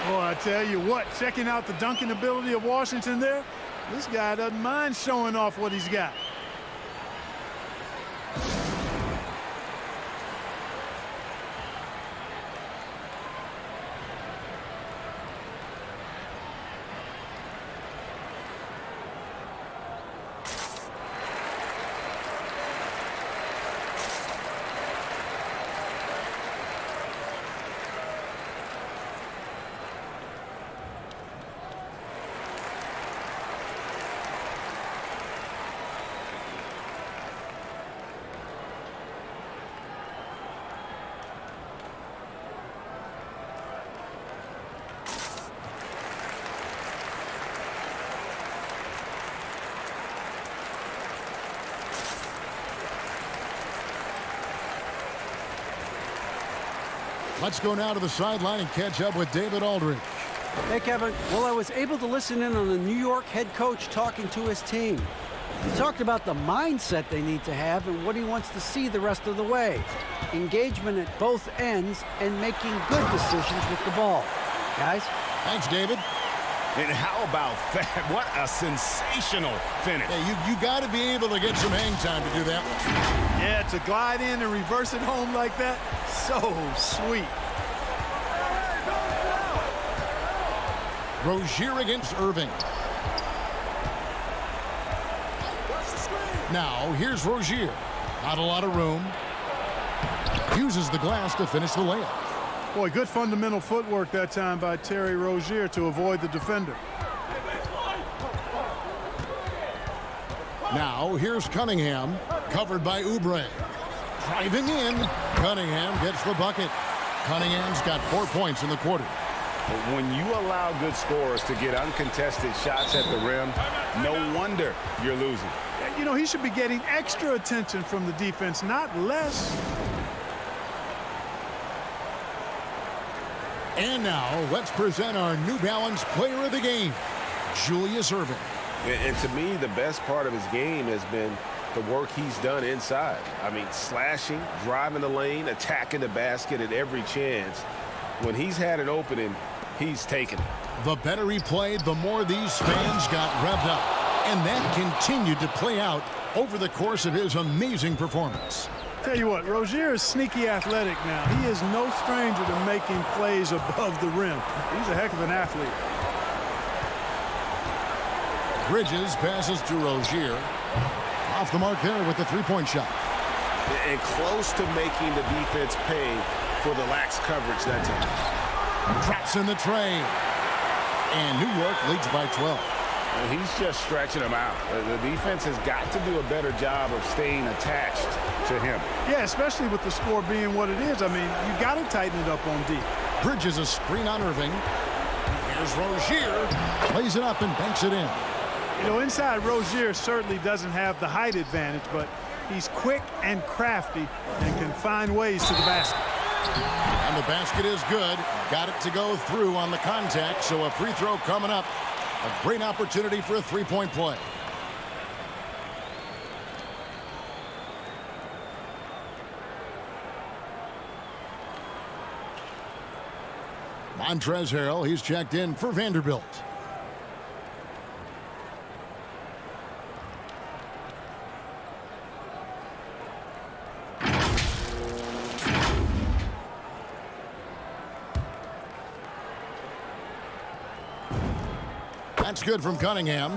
Boy, I tell you what, checking out the dunking ability of Washington there, this guy doesn't mind showing off what he's got. Let's go now to the sideline and catch up with David Aldridge. Hey, Kevin. Well, I was able to listen in on the New York head coach talking to his team. He talked about the mindset they need to have and what he wants to see the rest of the way. Engagement at both ends and making good decisions with the ball. Guys? Thanks, David. And how about that? What a sensational finish. Hey, you got to be able to get some hang time to do that one. Yeah, to glide in and reverse it home like that, so sweet. Rozier against Irving. Now, here's Rozier. Not a lot of room. Uses the glass to finish the layup. Boy, good fundamental footwork that time by Terry Rozier to avoid the defender. Now, here's Cunningham, covered by Oubre. Driving in, Cunningham gets the bucket. Cunningham's got 4 points in the quarter. When you allow good scorers to get uncontested shots at the rim, no wonder you're losing. You know, he should be getting extra attention from the defense, not less. And now, let's present our New Balance Player of the Game, Julius Erving. And to me, the best part of his game has been the work he's done inside. I mean, slashing, driving the lane, attacking the basket at every chance. When he's had an opening, he's taken it. The better he played, the more these fans got revved up. And that continued to play out over the course of his amazing performance. Tell you what, Rozier is sneaky athletic now. He is no stranger to making plays above the rim. He's a heck of an athlete. Bridges passes to Rozier. Off the mark there with the three-point shot. And close to making the defense pay for the lax coverage that time. Drops in the tray. And New York leads by 12. And he's just stretching them out. The defense has got to do a better job of staying attached to him. Yeah, especially with the score being what it is. I mean, you got to tighten it up on D. Bridges a screen on Erving. Here's Rozier. Plays it up and banks it in. You know, inside, Rozier certainly doesn't have the height advantage, but he's quick and crafty and can find ways to the basket. And the basket is good. Got it to go through on the contact, so a free throw coming up. A great opportunity for a three-point play. Montrezl Harrell, he's checked in for Vanderbilt. That's good from Cunningham.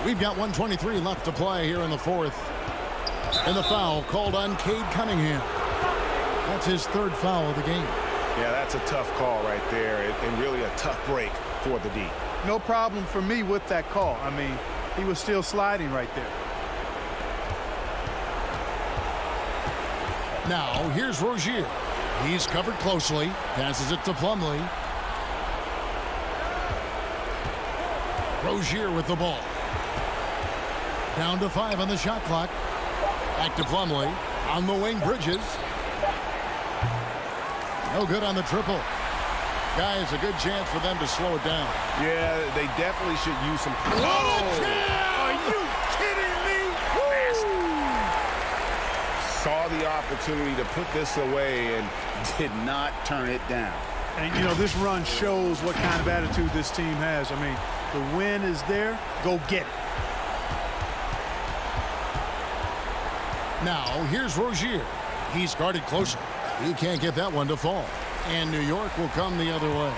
We've got 1:23 left to play here in the fourth. And the foul called on Cade Cunningham. That's his third foul of the game. Yeah, that's a tough call right there, and really a tough break for the D. No problem for me with that call. I mean, he was still sliding right there. Now, here's Rozier. He's covered closely. Passes it to Plumlee. Rozier with the ball. Down to 5 on the shot clock. Back to Plumlee. On the wing, Bridges. No good on the triple. Guys, a good chance for them to slow it down. Yeah, they definitely should use some... Are you kidding me? Saw the opportunity to put this away and did not turn it down. And, you know, this run shows what kind of attitude this team has. I mean, the win is there. Go get it. Now, here's Rozier. He's guarded closely. He can't get that one to fall. And New York will come the other way.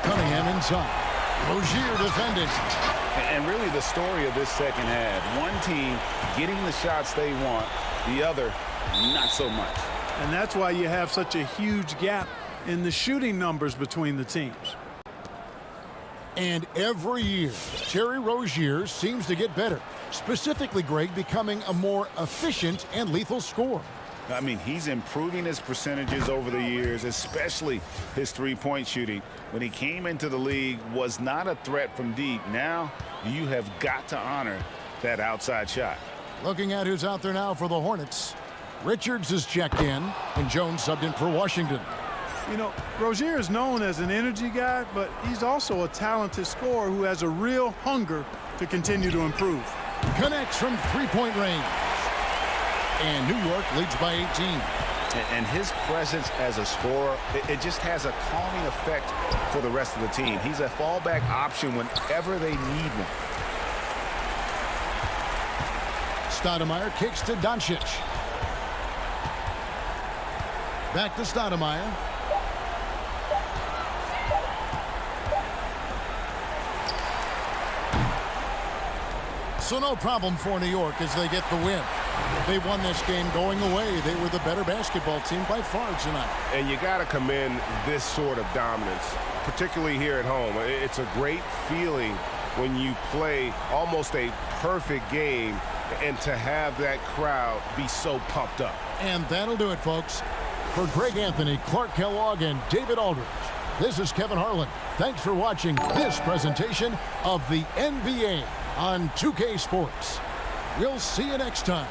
Cunningham inside. Rozier defending. And really the story of this second half. One team getting the shots they want, the other not so much. And that's why you have such a huge gap in the shooting numbers between the teams. And every year, Terry Rozier seems to get better. Specifically, Greg, becoming a more efficient and lethal scorer. I mean, he's improving his percentages over the years, especially his three-point shooting. When he came into the league, was not a threat from deep. Now, you have got to honor that outside shot. Looking at who's out there now for the Hornets. Richards is checked in, and Jones subbed in for Washington. You know, Rozier is known as an energy guy, but he's also a talented scorer who has a real hunger to continue to improve. Connects from three-point range. And New York leads by 18. And his presence as a scorer, it just has a calming effect for the rest of the team. He's a fallback option whenever they need one. Stoudemire kicks to Doncic. Back to Stoudemire. So no problem for New York as they get the win. They won this game going away. They were the better basketball team by far tonight. And you got to commend this sort of dominance, particularly here at home. It's a great feeling when you play almost a perfect game and to have that crowd be so pumped up. And that'll do it, folks. For Greg Anthony, Clark Kellogg, and David Aldridge, this is Kevin Harlan. Thanks for watching this presentation of the NBA on 2K Sports. We'll see you next time.